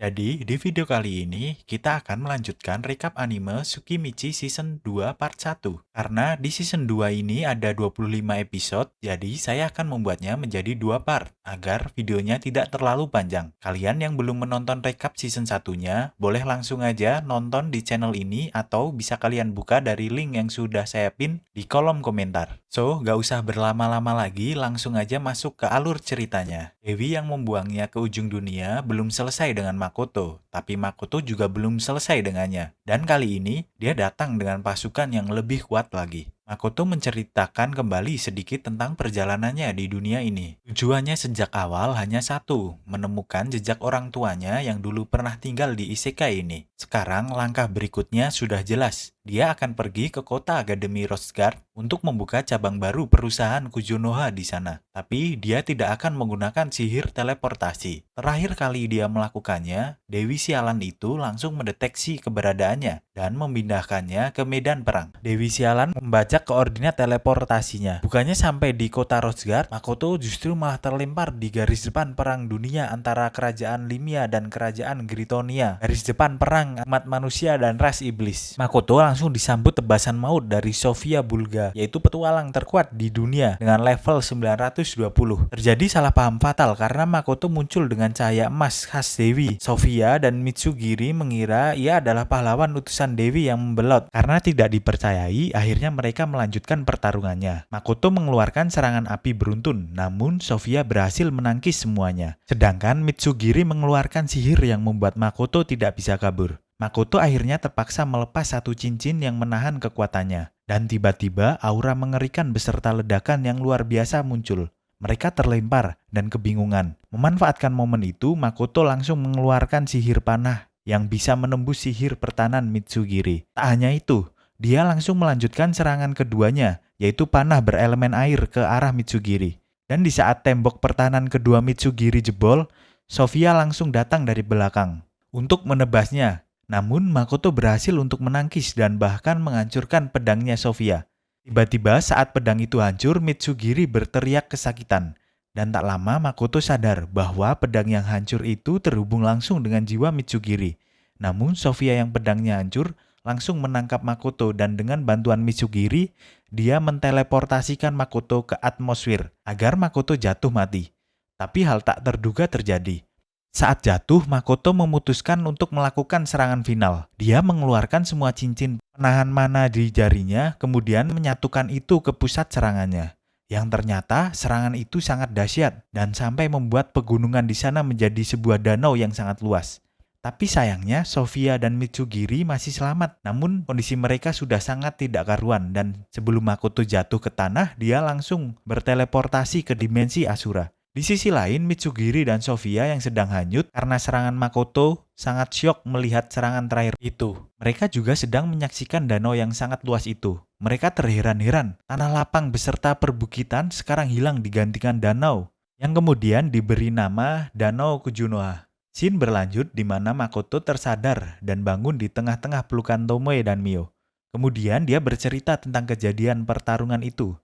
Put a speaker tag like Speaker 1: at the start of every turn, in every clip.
Speaker 1: Jadi, di video kali ini kita akan melanjutkan recap anime Tsukimichi Season 2 Part 1. Karena di Season 2 ini ada 25 episode, jadi saya akan membuatnya menjadi 2 part, agar videonya tidak terlalu panjang. Kalian yang belum menonton recap Season 1-nya, boleh langsung aja nonton di channel ini atau bisa kalian buka dari link yang sudah saya pin di kolom komentar. So, gak usah berlama-lama lagi, langsung aja masuk ke alur ceritanya. Dewi yang membuangnya ke ujung dunia belum selesai dengan Makoto, tapi Makoto juga belum selesai dengannya. Dan kali ini, dia datang dengan pasukan yang lebih kuat lagi. Makoto menceritakan kembali sedikit tentang perjalanannya di dunia ini. Tujuannya sejak awal hanya satu, menemukan jejak orang tuanya yang dulu pernah tinggal di isekai ini. Sekarang langkah berikutnya sudah jelas. Dia akan pergi ke kota Akademi Rosegard untuk membuka cabang baru perusahaan Kujunoha di sana. Tapi dia tidak akan menggunakan sihir teleportasi. Terakhir kali dia melakukannya, Dewi Sialan itu langsung mendeteksi keberadaannya dan memindahkannya ke medan perang. Dewi Sialan membaca koordinat teleportasinya. Bukannya sampai di kota Rosegard, Makoto justru malah terlempar di garis depan perang dunia antara kerajaan Limia dan kerajaan Gritonia. Garis depan perang umat manusia dan ras iblis. Makoto langsung disambut tebasan maut dari Sofia Bulga, yaitu petualang terkuat di dunia dengan level 920. Terjadi salah paham fatal karena Makoto muncul dengan cahaya emas khas Dewi. Sofia dan Mitsugiri mengira ia adalah pahlawan utusan Dewi yang membelot. Karena tidak dipercayai, akhirnya mereka melanjutkan pertarungannya. Makoto mengeluarkan serangan api beruntun, namun Sofia berhasil menangkis semuanya. Sedangkan Mitsugiri mengeluarkan sihir yang membuat Makoto tidak bisa kabur. Makoto akhirnya terpaksa melepas satu cincin yang menahan kekuatannya. Dan tiba-tiba aura mengerikan beserta ledakan yang luar biasa muncul. Mereka terlempar dan kebingungan. Memanfaatkan momen itu, Makoto langsung mengeluarkan sihir panah yang bisa menembus sihir pertahanan Mitsugiri. Tak hanya itu, dia langsung melanjutkan serangan keduanya, yaitu panah berelemen air ke arah Mitsugiri. Dan di saat tembok pertahanan kedua Mitsugiri jebol, Sofia langsung datang dari belakang untuk menebasnya. Namun Makoto berhasil untuk menangkis dan bahkan menghancurkan pedangnya Sofia. Tiba-tiba saat pedang itu hancur, Mitsugiri berteriak kesakitan. Dan tak lama Makoto sadar bahwa pedang yang hancur itu terhubung langsung dengan jiwa Mitsugiri. Namun Sofia yang pedangnya hancur langsung menangkap Makoto dan dengan bantuan Mitsugiri, dia menteleportasikan Makoto ke atmosfer agar Makoto jatuh mati. Tapi hal tak terduga terjadi. Saat jatuh, Makoto memutuskan untuk melakukan serangan final. Dia mengeluarkan semua cincin penahan mana di jarinya, kemudian menyatukan itu ke pusat serangannya. Yang ternyata serangan itu sangat dahsyat dan sampai membuat pegunungan di sana menjadi sebuah danau yang sangat luas. Tapi sayangnya Sofia dan Mitsugiri masih selamat, namun kondisi mereka sudah sangat tidak karuan dan sebelum Makoto jatuh ke tanah, dia langsung berteleportasi ke dimensi Asura. Di sisi lain, Mitsugiri dan Sofia yang sedang hanyut karena serangan Makoto sangat syok melihat serangan terakhir itu. Mereka juga sedang menyaksikan danau yang sangat luas itu. Mereka terheran-heran, tanah lapang beserta perbukitan sekarang hilang digantikan danau, yang kemudian diberi nama Danau Kujunoha. Scene berlanjut di mana Makoto tersadar dan bangun di tengah-tengah pelukan Tomoe dan Mio. Kemudian dia bercerita tentang kejadian pertarungan itu.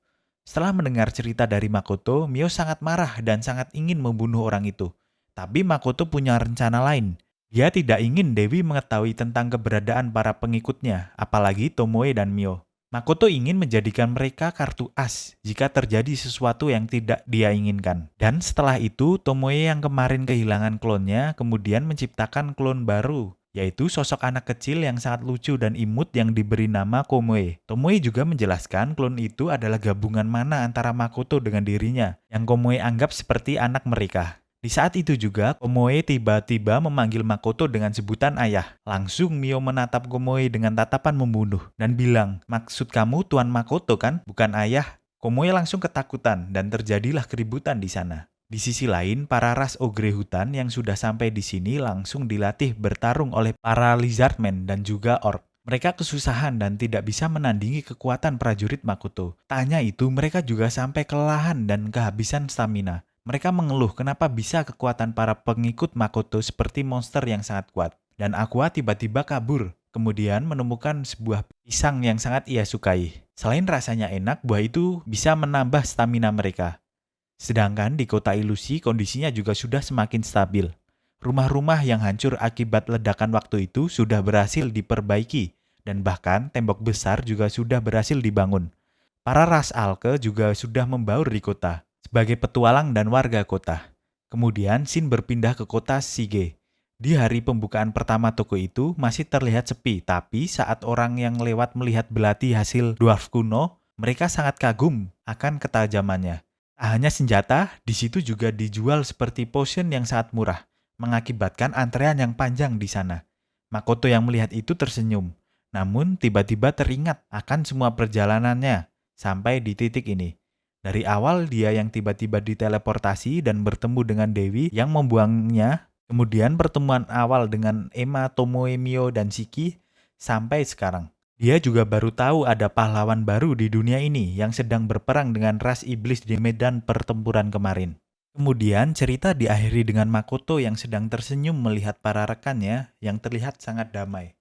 Speaker 1: Setelah mendengar cerita dari Makoto, Mio sangat marah dan sangat ingin membunuh orang itu. Tapi Makoto punya rencana lain. Dia tidak ingin Dewi mengetahui tentang keberadaan para pengikutnya, apalagi Tomoe dan Mio. Makoto ingin menjadikan mereka kartu as jika terjadi sesuatu yang tidak dia inginkan. Dan setelah itu, Tomoe yang kemarin kehilangan klonnya kemudian menciptakan klon baru, yaitu sosok anak kecil yang sangat lucu dan imut yang diberi nama Komoe. Tomoe juga menjelaskan klon itu adalah gabungan mana antara Makoto dengan dirinya, yang Komoe anggap seperti anak mereka. Di saat itu juga, Komoe tiba-tiba memanggil Makoto dengan sebutan ayah. Langsung Mio menatap Komoe dengan tatapan membunuh dan bilang, "Maksud kamu Tuan Makoto kan, bukan ayah?" Komoe langsung ketakutan dan terjadilah keributan di sana. Di sisi lain, para ras ogre hutan yang sudah sampai di sini langsung dilatih bertarung oleh para lizardmen dan juga orc. Mereka kesusahan dan tidak bisa menandingi kekuatan prajurit Makoto. Tak hanya itu, mereka juga sampai kelelahan dan kehabisan stamina. Mereka mengeluh kenapa bisa kekuatan para pengikut Makoto seperti monster yang sangat kuat. Dan Aqua tiba-tiba kabur, kemudian menemukan sebuah pisang yang sangat ia sukai. Selain rasanya enak, buah itu bisa menambah stamina mereka. Sedangkan di kota ilusi kondisinya juga sudah semakin stabil. Rumah-rumah yang hancur akibat ledakan waktu itu sudah berhasil diperbaiki, dan bahkan tembok besar juga sudah berhasil dibangun. Para ras Alke juga sudah membaur di kota, sebagai petualang dan warga kota. Kemudian Shin berpindah ke kota Sige. Di hari pembukaan pertama toko itu masih terlihat sepi, tapi saat orang yang lewat melihat belati hasil dwarf kuno, mereka sangat kagum akan ketajamannya. Tak hanya senjata, di situ juga dijual seperti potion yang sangat murah, mengakibatkan antrean yang panjang di sana. Makoto yang melihat itu tersenyum, namun tiba-tiba teringat akan semua perjalanannya sampai di titik ini. Dari awal dia yang tiba-tiba diteleportasi dan bertemu dengan Dewi yang membuangnya, kemudian pertemuan awal dengan Emma, Tomoe, Mio, dan Shiki, sampai sekarang. Dia juga baru tahu ada pahlawan baru di dunia ini yang sedang berperang dengan ras iblis di medan pertempuran kemarin. Kemudian cerita diakhiri dengan Makoto yang sedang tersenyum melihat para rekannya yang terlihat sangat damai.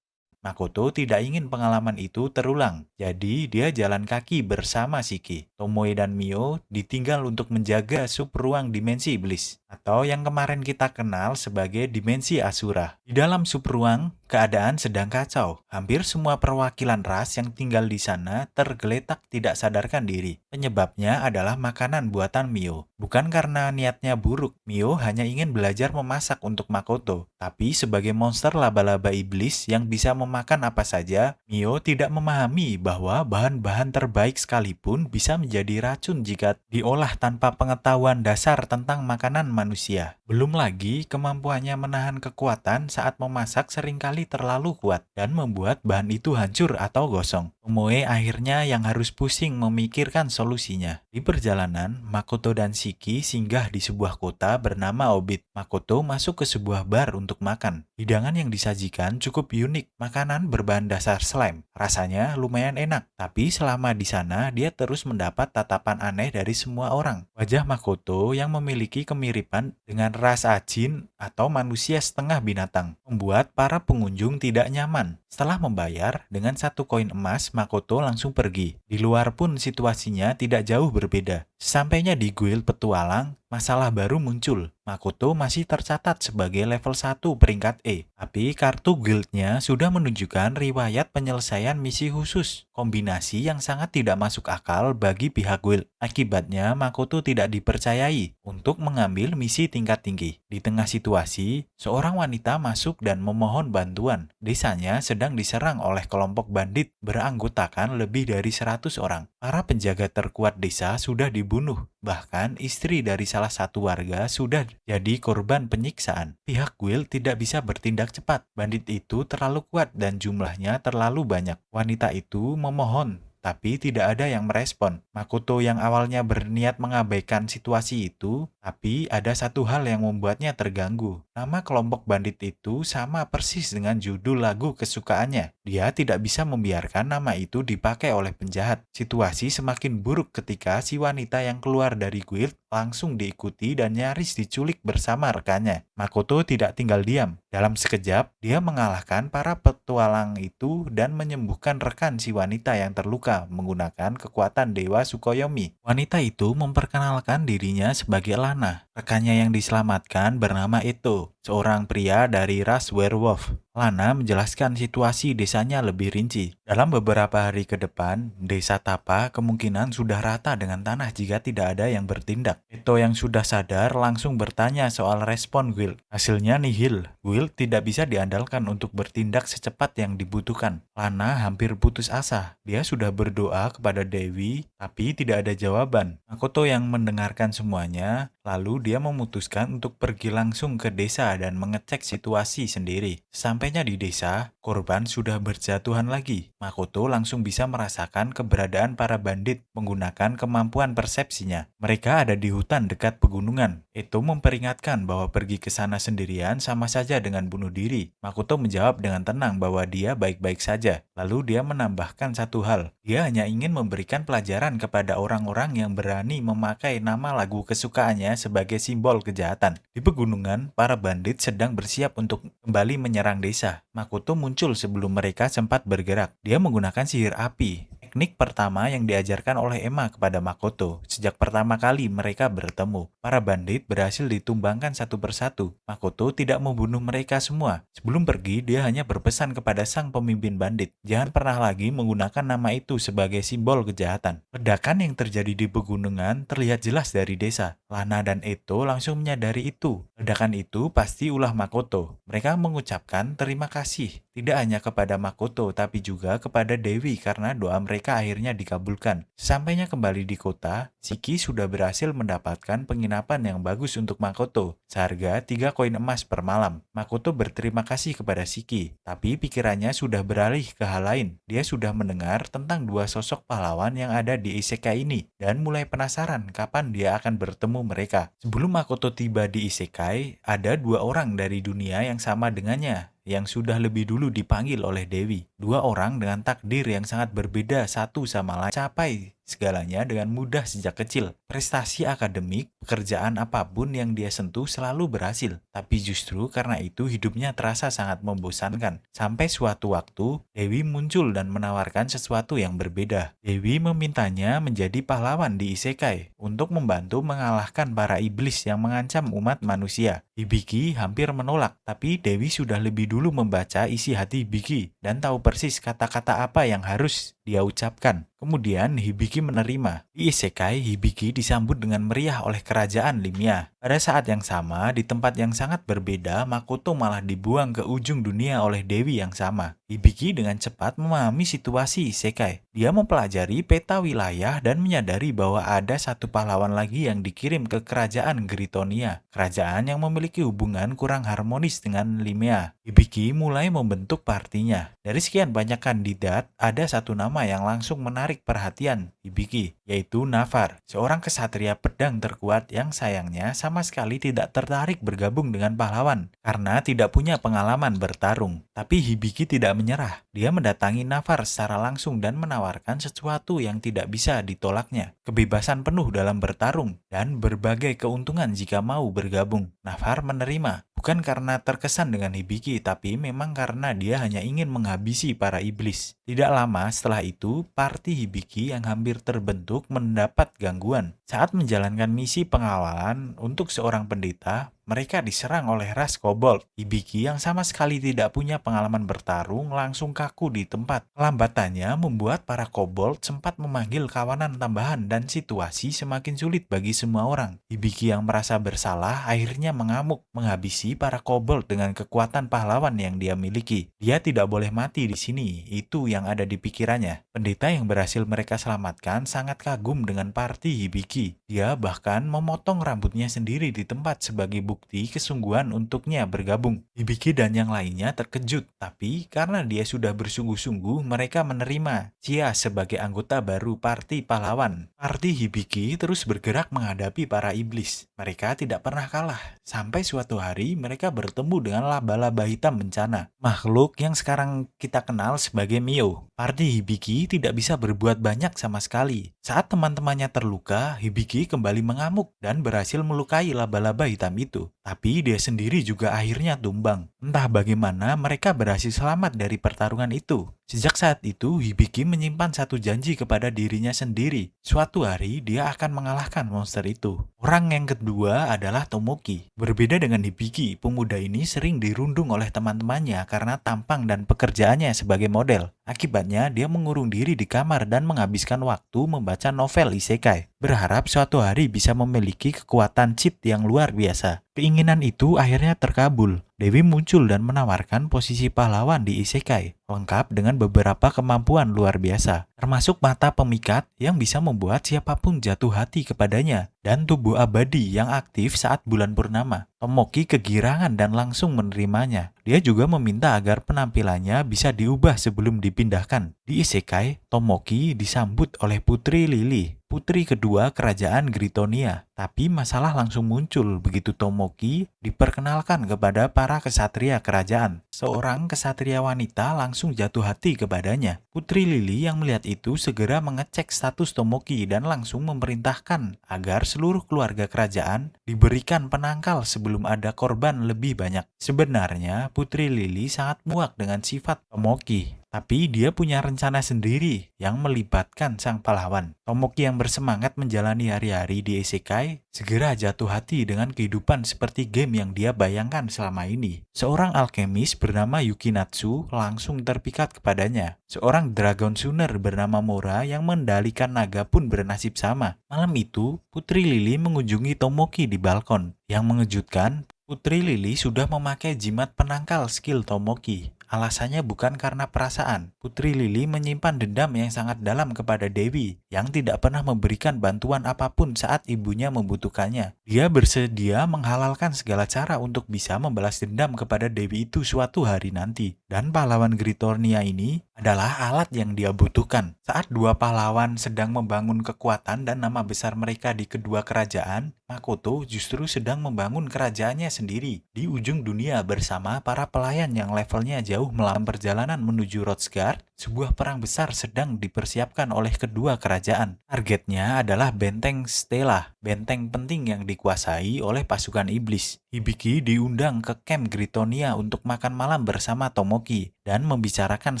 Speaker 1: Makoto tidak ingin pengalaman itu terulang, jadi dia jalan kaki bersama Shiki. Tomoe dan Mio ditinggal untuk menjaga sub ruang dimensi iblis, atau yang kemarin kita kenal sebagai dimensi Asura. Di dalam sub ruang, keadaan sedang kacau. Hampir semua perwakilan ras yang tinggal di sana tergeletak tidak sadarkan diri. Penyebabnya adalah makanan buatan Mio. Bukan karena niatnya buruk, Mio hanya ingin belajar memasak untuk Makoto. Tapi sebagai monster laba-laba iblis yang bisa memakan apa saja, Mio tidak memahami bahwa bahan-bahan terbaik sekalipun bisa menjadi racun jika diolah tanpa pengetahuan dasar tentang makanan manusia. Belum lagi kemampuannya menahan kekuatan saat memasak seringkali terlalu kuat dan membuat bahan itu hancur atau gosong. Tomoe akhirnya yang harus pusing memikirkan solusinya. Di perjalanan, Makoto dan Shiki singgah di sebuah kota bernama Obit. Makoto masuk ke sebuah bar untuk makan. Hidangan yang disajikan cukup unik, makanan berbahan dasar slime. Rasanya lumayan enak, tapi selama di sana dia terus mendapat tatapan aneh dari semua orang. Wajah Makoto yang memiliki kemiripan dengan ras jin atau manusia setengah binatang, membuat para pengunjung tidak nyaman. Setelah membayar dengan 1 koin emas, Makoto langsung pergi. Di luar pun situasinya tidak jauh berbeda. Sesampainya di guild petualang, masalah baru muncul. Makoto masih tercatat sebagai level 1 peringkat E, tapi kartu guildnya sudah menunjukkan riwayat penyelesaian misi khusus, kombinasi yang sangat tidak masuk akal bagi pihak guild. Akibatnya, Makoto tidak dipercayai untuk mengambil misi tingkat tinggi. Di tengah situasi, seorang wanita masuk dan memohon bantuan. Desanya sedang diserang oleh kelompok bandit beranggotakan lebih dari 100 orang. Para penjaga terkuat desa sudah dibunuh. Bahkan istri dari salah satu warga sudah jadi korban penyiksaan. Pihak guild tidak bisa bertindak cepat. Bandit itu terlalu kuat dan jumlahnya terlalu banyak. Wanita itu memohon, tapi tidak ada yang merespon. Makoto yang awalnya berniat mengabaikan situasi itu, tapi ada satu hal yang membuatnya terganggu. Nama kelompok bandit itu sama persis dengan judul lagu kesukaannya. Dia tidak bisa membiarkan nama itu dipakai oleh penjahat. Situasi semakin buruk ketika si wanita yang keluar dari guild langsung diikuti dan nyaris diculik bersama rekannya. Makoto tidak tinggal diam. Dalam sekejap, dia mengalahkan para petualang itu dan menyembuhkan rekan si wanita yang terluka menggunakan kekuatan Dewa Tsukuyomi. Wanita itu memperkenalkan dirinya sebagai Lana. Rekannya yang diselamatkan bernama Eto, seorang pria dari ras werewolf. Lana menjelaskan situasi desanya lebih rinci. Dalam beberapa hari ke depan, desa Tapa kemungkinan sudah rata dengan tanah jika tidak ada yang bertindak. Eto yang sudah sadar langsung bertanya soal respon guild. Hasilnya nihil. Guild tidak bisa diandalkan untuk bertindak secepat yang dibutuhkan. Lana hampir putus asa. Dia sudah berdoa kepada Dewi, tapi tidak ada jawaban. Makoto yang mendengarkan semuanya, lalu dia memutuskan untuk pergi langsung ke desa dan mengecek situasi sendiri. Sampainya di desa, korban sudah berjatuhan lagi. Makoto langsung bisa merasakan keberadaan para bandit menggunakan kemampuan persepsinya. Mereka ada di hutan dekat pegunungan. Eto memperingatkan bahwa pergi ke sana sendirian sama saja dengan bunuh diri. Makoto menjawab dengan tenang bahwa dia baik-baik saja. Lalu dia menambahkan satu hal. Dia hanya ingin memberikan pelajaran kepada orang-orang yang berani memakai nama lagu kesukaannya sebagai simbol kejahatan. Di pegunungan, para bandit sedang bersiap untuk kembali menyerang desa. Makoto muncul sebelum mereka sempat bergerak. Dia menggunakan sihir api, teknik pertama yang diajarkan oleh Emma kepada Makoto. Sejak pertama kali mereka bertemu, para bandit berhasil ditumbangkan satu persatu. Makoto tidak membunuh mereka semua. Sebelum pergi, dia hanya berpesan kepada sang pemimpin bandit, jangan pernah lagi menggunakan nama itu sebagai simbol kejahatan. Ledakan yang terjadi di pegunungan terlihat jelas dari desa. Lana dan Eto langsung menyadari itu. Ledakan itu pasti ulah Makoto. Mereka mengucapkan terima kasih, tidak hanya kepada Makoto, tapi juga kepada Dewi karena doa mereka akhirnya dikabulkan. Sesampainya kembali di kota, Shiki sudah berhasil mendapatkan penginapan yang bagus untuk Makoto, seharga 3 koin emas per malam. Makoto berterima kasih kepada Shiki, tapi pikirannya sudah beralih ke hal lain. Dia sudah mendengar tentang dua sosok pahlawan yang ada di isekai ini, dan mulai penasaran kapan dia akan bertemu mereka. Sebelum Makoto tiba di isekai, ada dua orang dari dunia yang sama dengannya, yang sudah lebih dulu dipanggil oleh Dewi. Dua orang dengan takdir yang sangat berbeda satu sama lain, capai segalanya dengan mudah sejak kecil. Prestasi akademik, pekerjaan apapun yang dia sentuh selalu berhasil. Tapi justru karena itu hidupnya terasa sangat membosankan. Sampai suatu waktu, Dewi muncul dan menawarkan sesuatu yang berbeda. Dewi memintanya menjadi pahlawan di isekai untuk membantu mengalahkan para iblis yang mengancam umat manusia. Hibiki hampir menolak, tapi Dewi sudah lebih dulu membaca isi hati Hibiki dan tahu persis kata-kata apa yang harus dia ucapkan. Kemudian Hibiki menerima. Di isekai, Hibiki disambut dengan meriah oleh kerajaan Limia. Pada saat yang sama, di tempat yang sangat berbeda, Makoto malah dibuang ke ujung dunia oleh Dewi yang sama. Hibiki dengan cepat memahami situasi isekai. Dia mempelajari peta wilayah dan menyadari bahwa ada satu pahlawan lagi yang dikirim ke kerajaan Gritonia, kerajaan yang memiliki hubungan kurang harmonis dengan Limia. Hibiki mulai membentuk partinya. Dari sekian banyak kandidat, ada satu nama yang langsung menarik perhatian Hibiki, yaitu Nafar, seorang kesatria pedang terkuat yang sayangnya sama sekali tidak tertarik bergabung dengan pahlawan karena tidak punya pengalaman bertarung. Tapi Hibiki tidak menyerah. Dia mendatangi Nafar secara langsung dan menawarkan sesuatu yang tidak bisa ditolaknya. Kebebasan penuh dalam bertarung dan berbagai keuntungan jika mau bergabung. Nafar menerima, bukan karena terkesan dengan Hibiki, tapi memang karena dia hanya ingin menghabisi para iblis. Tidak lama setelah itu, parti Hibiki yang hampir terbentuk mendapat gangguan. Saat menjalankan misi pengawalan untuk seorang pendeta, mereka diserang oleh ras kobold. Hibiki yang sama sekali tidak punya pengalaman bertarung langsung kaku di tempat. Kelambatannya membuat para kobold sempat memanggil kawanan tambahan dan situasi semakin sulit bagi semua orang. Hibiki yang merasa bersalah akhirnya mengamuk, menghabisi para kobold dengan kekuatan pahlawan yang dia miliki. Dia tidak boleh mati di sini, itu yang ada di pikirannya. Pendeta yang berhasil mereka selamatkan sangat kagum dengan parti Hibiki. Dia bahkan memotong rambutnya sendiri di tempat sebagai bukti kesungguhan untuknya bergabung. Hibiki dan yang lainnya terkejut, tapi karena dia sudah bersungguh-sungguh, mereka menerima dia sebagai anggota baru parti pahlawan. Parti Hibiki terus bergerak menghadapi para iblis. Mereka tidak pernah kalah. Sampai suatu hari mereka bertemu dengan laba-laba hitam bencana, makhluk yang sekarang kita kenal sebagai Mio. Parti Hibiki tidak bisa berbuat banyak sama sekali. Saat teman-temannya terluka, Hibiki kembali mengamuk dan berhasil melukai laba-laba hitam itu. Tapi dia sendiri juga akhirnya tumbang. Entah bagaimana mereka berhasil selamat dari pertarungan itu. Sejak saat itu, Hibiki menyimpan satu janji kepada dirinya sendiri. Suatu hari, dia akan mengalahkan monster itu. Orang yang kedua adalah Tomoki. Berbeda dengan Hibiki, pemuda ini sering dirundung oleh teman-temannya karena tampang dan pekerjaannya sebagai model. Akibatnya, dia mengurung diri di kamar dan menghabiskan waktu membaca novel isekai, berharap suatu hari bisa memiliki kekuatan cheat yang luar biasa. Keinginan itu akhirnya terkabul. Dewi muncul dan menawarkan posisi pahlawan di isekai, lengkap dengan beberapa kemampuan luar biasa, termasuk mata pemikat yang bisa membuat siapapun jatuh hati kepadanya, dan tubuh abadi yang aktif saat bulan purnama. Tomoki kegirangan dan langsung menerimanya. Dia juga meminta agar penampilannya bisa diubah sebelum dipindahkan. Di isekai, Tomoki disambut oleh Putri Lily, putri kedua kerajaan Gritonia. Tapi masalah langsung muncul begitu Tomoki diperkenalkan kepada para kesatria kerajaan. seorang kesatria wanita langsung jatuh hati kepadanya. Putri Lily yang melihat itu segera mengecek status Tomoki dan langsung memerintahkan agar seluruh keluarga kerajaan diberikan penangkal sebelum ada korban lebih banyak. Sebenarnya Putri Lily sangat muak dengan sifat Tomoki, tapi dia punya rencana sendiri yang melibatkan sang pahlawan. Tomoki yang bersemangat menjalani hari-hari di isekai segera jatuh hati dengan kehidupan seperti game yang dia bayangkan selama ini. Seorang alkemis bernama Yukinatsu langsung terpikat kepadanya. Seorang dragon sooner bernama Mora yang mengendalikan naga pun bernasib sama. Malam itu, Putri Lily mengunjungi Tomoki di balkon. Yang mengejutkan, Putri Lily sudah memakai jimat penangkal skill Tomoki. Alasannya bukan karena perasaan. Putri Lily menyimpan dendam yang sangat dalam kepada Dewi, yang tidak pernah memberikan bantuan apapun saat ibunya membutuhkannya. Dia bersedia menghalalkan segala cara untuk bisa membalas dendam kepada Dewi itu suatu hari nanti. Dan pahlawan Gritornia ini adalah alat yang dia butuhkan. Saat dua pahlawan sedang membangun kekuatan dan nama besar mereka di kedua kerajaan, Makoto justru sedang membangun kerajaannya sendiri di ujung dunia bersama para pelayan yang levelnya jauh melawan perjalanan menuju Rothsgard. Sebuah perang besar sedang dipersiapkan oleh kedua kerajaan. Targetnya adalah benteng Stella, benteng penting yang dikuasai oleh pasukan iblis. Hibiki diundang ke camp Gritonia untuk makan malam bersama Tomoki dan membicarakan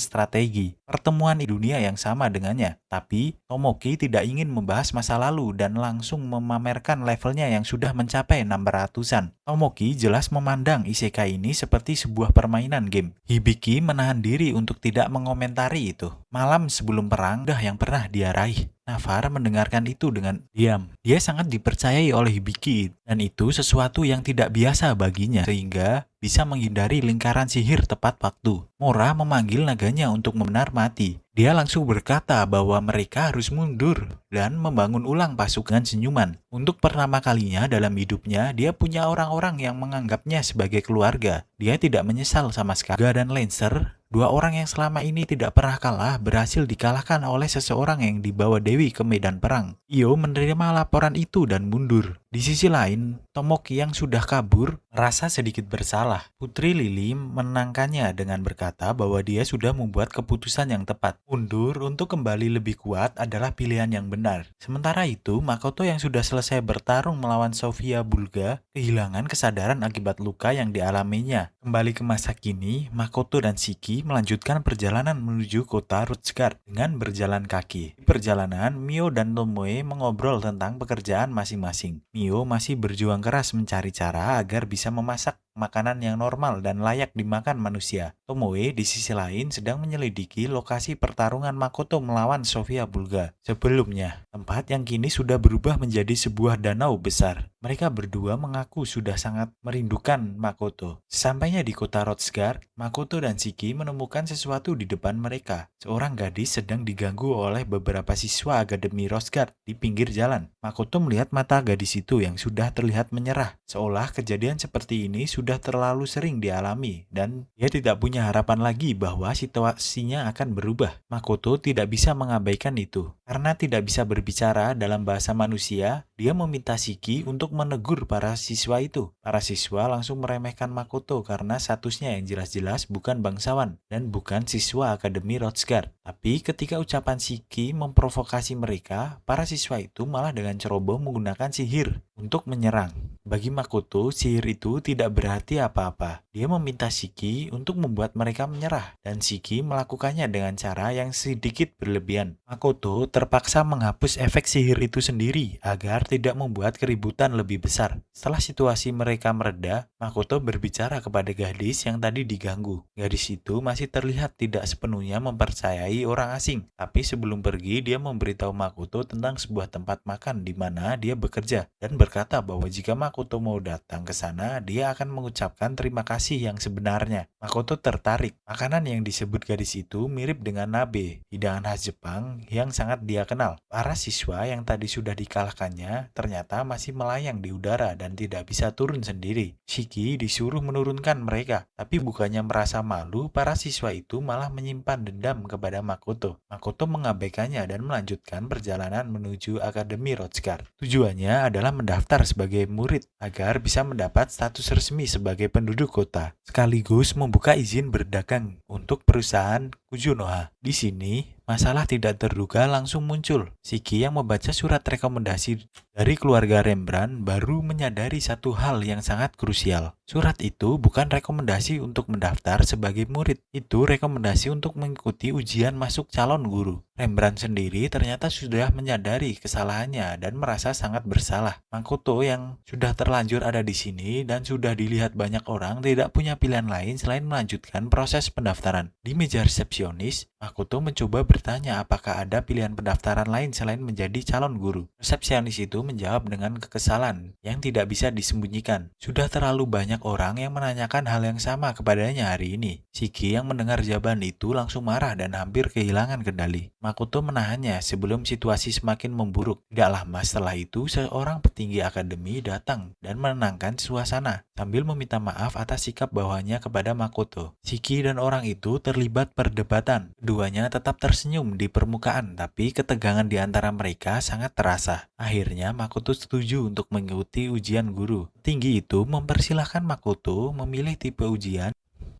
Speaker 1: strategi. Pertemuan di dunia yang sama dengannya, tapi Tomoki tidak ingin membahas masa lalu dan langsung memamerkan levelnya yang sudah mencapai 600-an. Tomoki jelas memandang isekai ini seperti sebuah permainan game. Hibiki menahan diri untuk tidak mengomentari itu. Malam sebelum perang dah yang pernah dia raih. Navar mendengarkan itu dengan diam. Dia sangat dipercayai oleh Hibiki dan itu sesuatu yang tidak biasa baginya sehingga bisa menghindari lingkaran sihir tepat waktu. Mora memanggil naganya untuk membenar mati. Dia langsung berkata bahwa mereka harus mundur dan membangun ulang pasukan senyuman. Untuk pertama kalinya dalam hidupnya, dia punya orang-orang yang menganggapnya sebagai keluarga. Dia tidak menyesal sama sekali. Ga dan Lancer, dua orang yang selama ini tidak pernah kalah, berhasil dikalahkan oleh seseorang yang dibawa Dewi ke medan perang. Io menerima laporan itu dan mundur. Di sisi lain, Tomoki yang sudah kabur merasa sedikit bersalah. Putri Lily menenangkannya dengan berkata bahwa dia sudah membuat keputusan yang tepat. Mundur untuk kembali lebih kuat adalah pilihan yang benar. Sementara itu, Makoto yang sudah selesai bertarung melawan Sofia Bulga kehilangan kesadaran akibat luka yang dialaminya. Kembali ke masa kini, Makoto dan Shiki melanjutkan perjalanan menuju kota Rothsgard dengan berjalan kaki. Di perjalanan, Mio dan Tomoe mengobrol tentang pekerjaan masing-masing. Mio masih berjuang keras mencari cara agar bisa memasak makanan yang normal dan layak dimakan manusia. Tomoe di sisi lain sedang menyelidiki lokasi pertarungan Makoto melawan Sofia Bulga. Sebelumnya, tempat yang kini sudah berubah menjadi sebuah danau besar. Mereka berdua mengaku sudah sangat merindukan Makoto. Sesampainya di kota Rothsgard, Makoto dan Shiki menemukan sesuatu di depan mereka. Seorang gadis sedang diganggu oleh beberapa siswa Akademi Rothsgard di pinggir jalan. Makoto melihat mata gadis itu yang sudah terlihat menyerah, seolah kejadian seperti ini sudah terlalu sering dialami dan dia tidak punya harapan lagi bahwa situasinya akan berubah. Makoto tidak bisa mengabaikan itu. Karena tidak bisa berbicara dalam bahasa manusia, dia meminta Shiki untuk menegur para siswa itu. Para siswa langsung meremehkan Makoto karena statusnya yang jelas-jelas bukan bangsawan dan bukan siswa Akademi Rothsgard. Tapi ketika ucapan Shiki memprovokasi mereka, para siswa itu malah dengan ceroboh menggunakan sihir untuk menyerang. Bagi Makoto, sihir itu tidak berarti apa-apa. Dia meminta Shiki untuk membuat mereka menyerah, dan Shiki melakukannya dengan cara yang sedikit berlebihan. Makoto terpaksa menghapus efek sihir itu sendiri agar tidak membuat keributan lebih besar. Setelah situasi mereka mereda, Makoto berbicara kepada gadis yang tadi diganggu. Gadis itu masih terlihat tidak sepenuhnya mempercayai orang asing, tapi sebelum pergi dia memberitahu Makoto tentang sebuah tempat makan di mana dia bekerja dan berkata bahwa jika Makoto mau datang ke sana, dia akan mengucapkan terima kasih yang sebenarnya. Makoto tertarik. Makanan yang disebut gadis itu mirip dengan nabe, hidangan khas Jepang yang sangat dia kenal. Para siswa yang tadi sudah dikalahkannya ternyata masih melayang di udara dan tidak bisa turun sendiri. Shiki disuruh menurunkan mereka, tapi bukannya merasa malu, para siswa itu malah menyimpan dendam kepada Makoto. Makoto mengabaikannya dan melanjutkan perjalanan menuju Akademi Rothsgard. Tujuannya adalah mendaftar sebagai murid murid agar bisa mendapat status resmi sebagai penduduk kota, sekaligus membuka izin berdagang untuk perusahaan Kujunoha. Di sini, masalah tidak terduga langsung muncul. Shiki yang membaca surat rekomendasi dari keluarga Rembrandt baru menyadari satu hal yang sangat krusial. Surat itu bukan rekomendasi untuk mendaftar sebagai murid, itu rekomendasi untuk mengikuti ujian masuk calon guru. Rembrandt sendiri ternyata sudah menyadari kesalahannya dan merasa sangat bersalah. Makoto yang sudah terlanjur ada di sini dan sudah dilihat banyak orang tidak punya pilihan lain selain melanjutkan proses pendaftaran. Di meja resepsionis, Makoto mencoba bertanya apakah ada pilihan pendaftaran lain selain menjadi calon guru. Resepsionis itu menjawab dengan kekesalan yang tidak bisa disembunyikan. Sudah terlalu banyak orang yang menanyakan hal yang sama kepadanya hari ini. Shiki yang mendengar jawaban itu langsung marah dan hampir kehilangan kendali. Makoto menahannya sebelum situasi semakin memburuk. Tidak lama setelah itu, seorang petinggi akademi datang dan menenangkan suasana sambil meminta maaf atas sikap bawahnya kepada Makoto. Shiki dan orang itu terlibat perdebatan. Keduanya tetap tersenyum di permukaan, tapi ketegangan di antara mereka sangat terasa. Akhirnya Makoto setuju untuk mengikuti ujian guru. Petinggi itu mempersilahkan Makoto memilih tipe ujian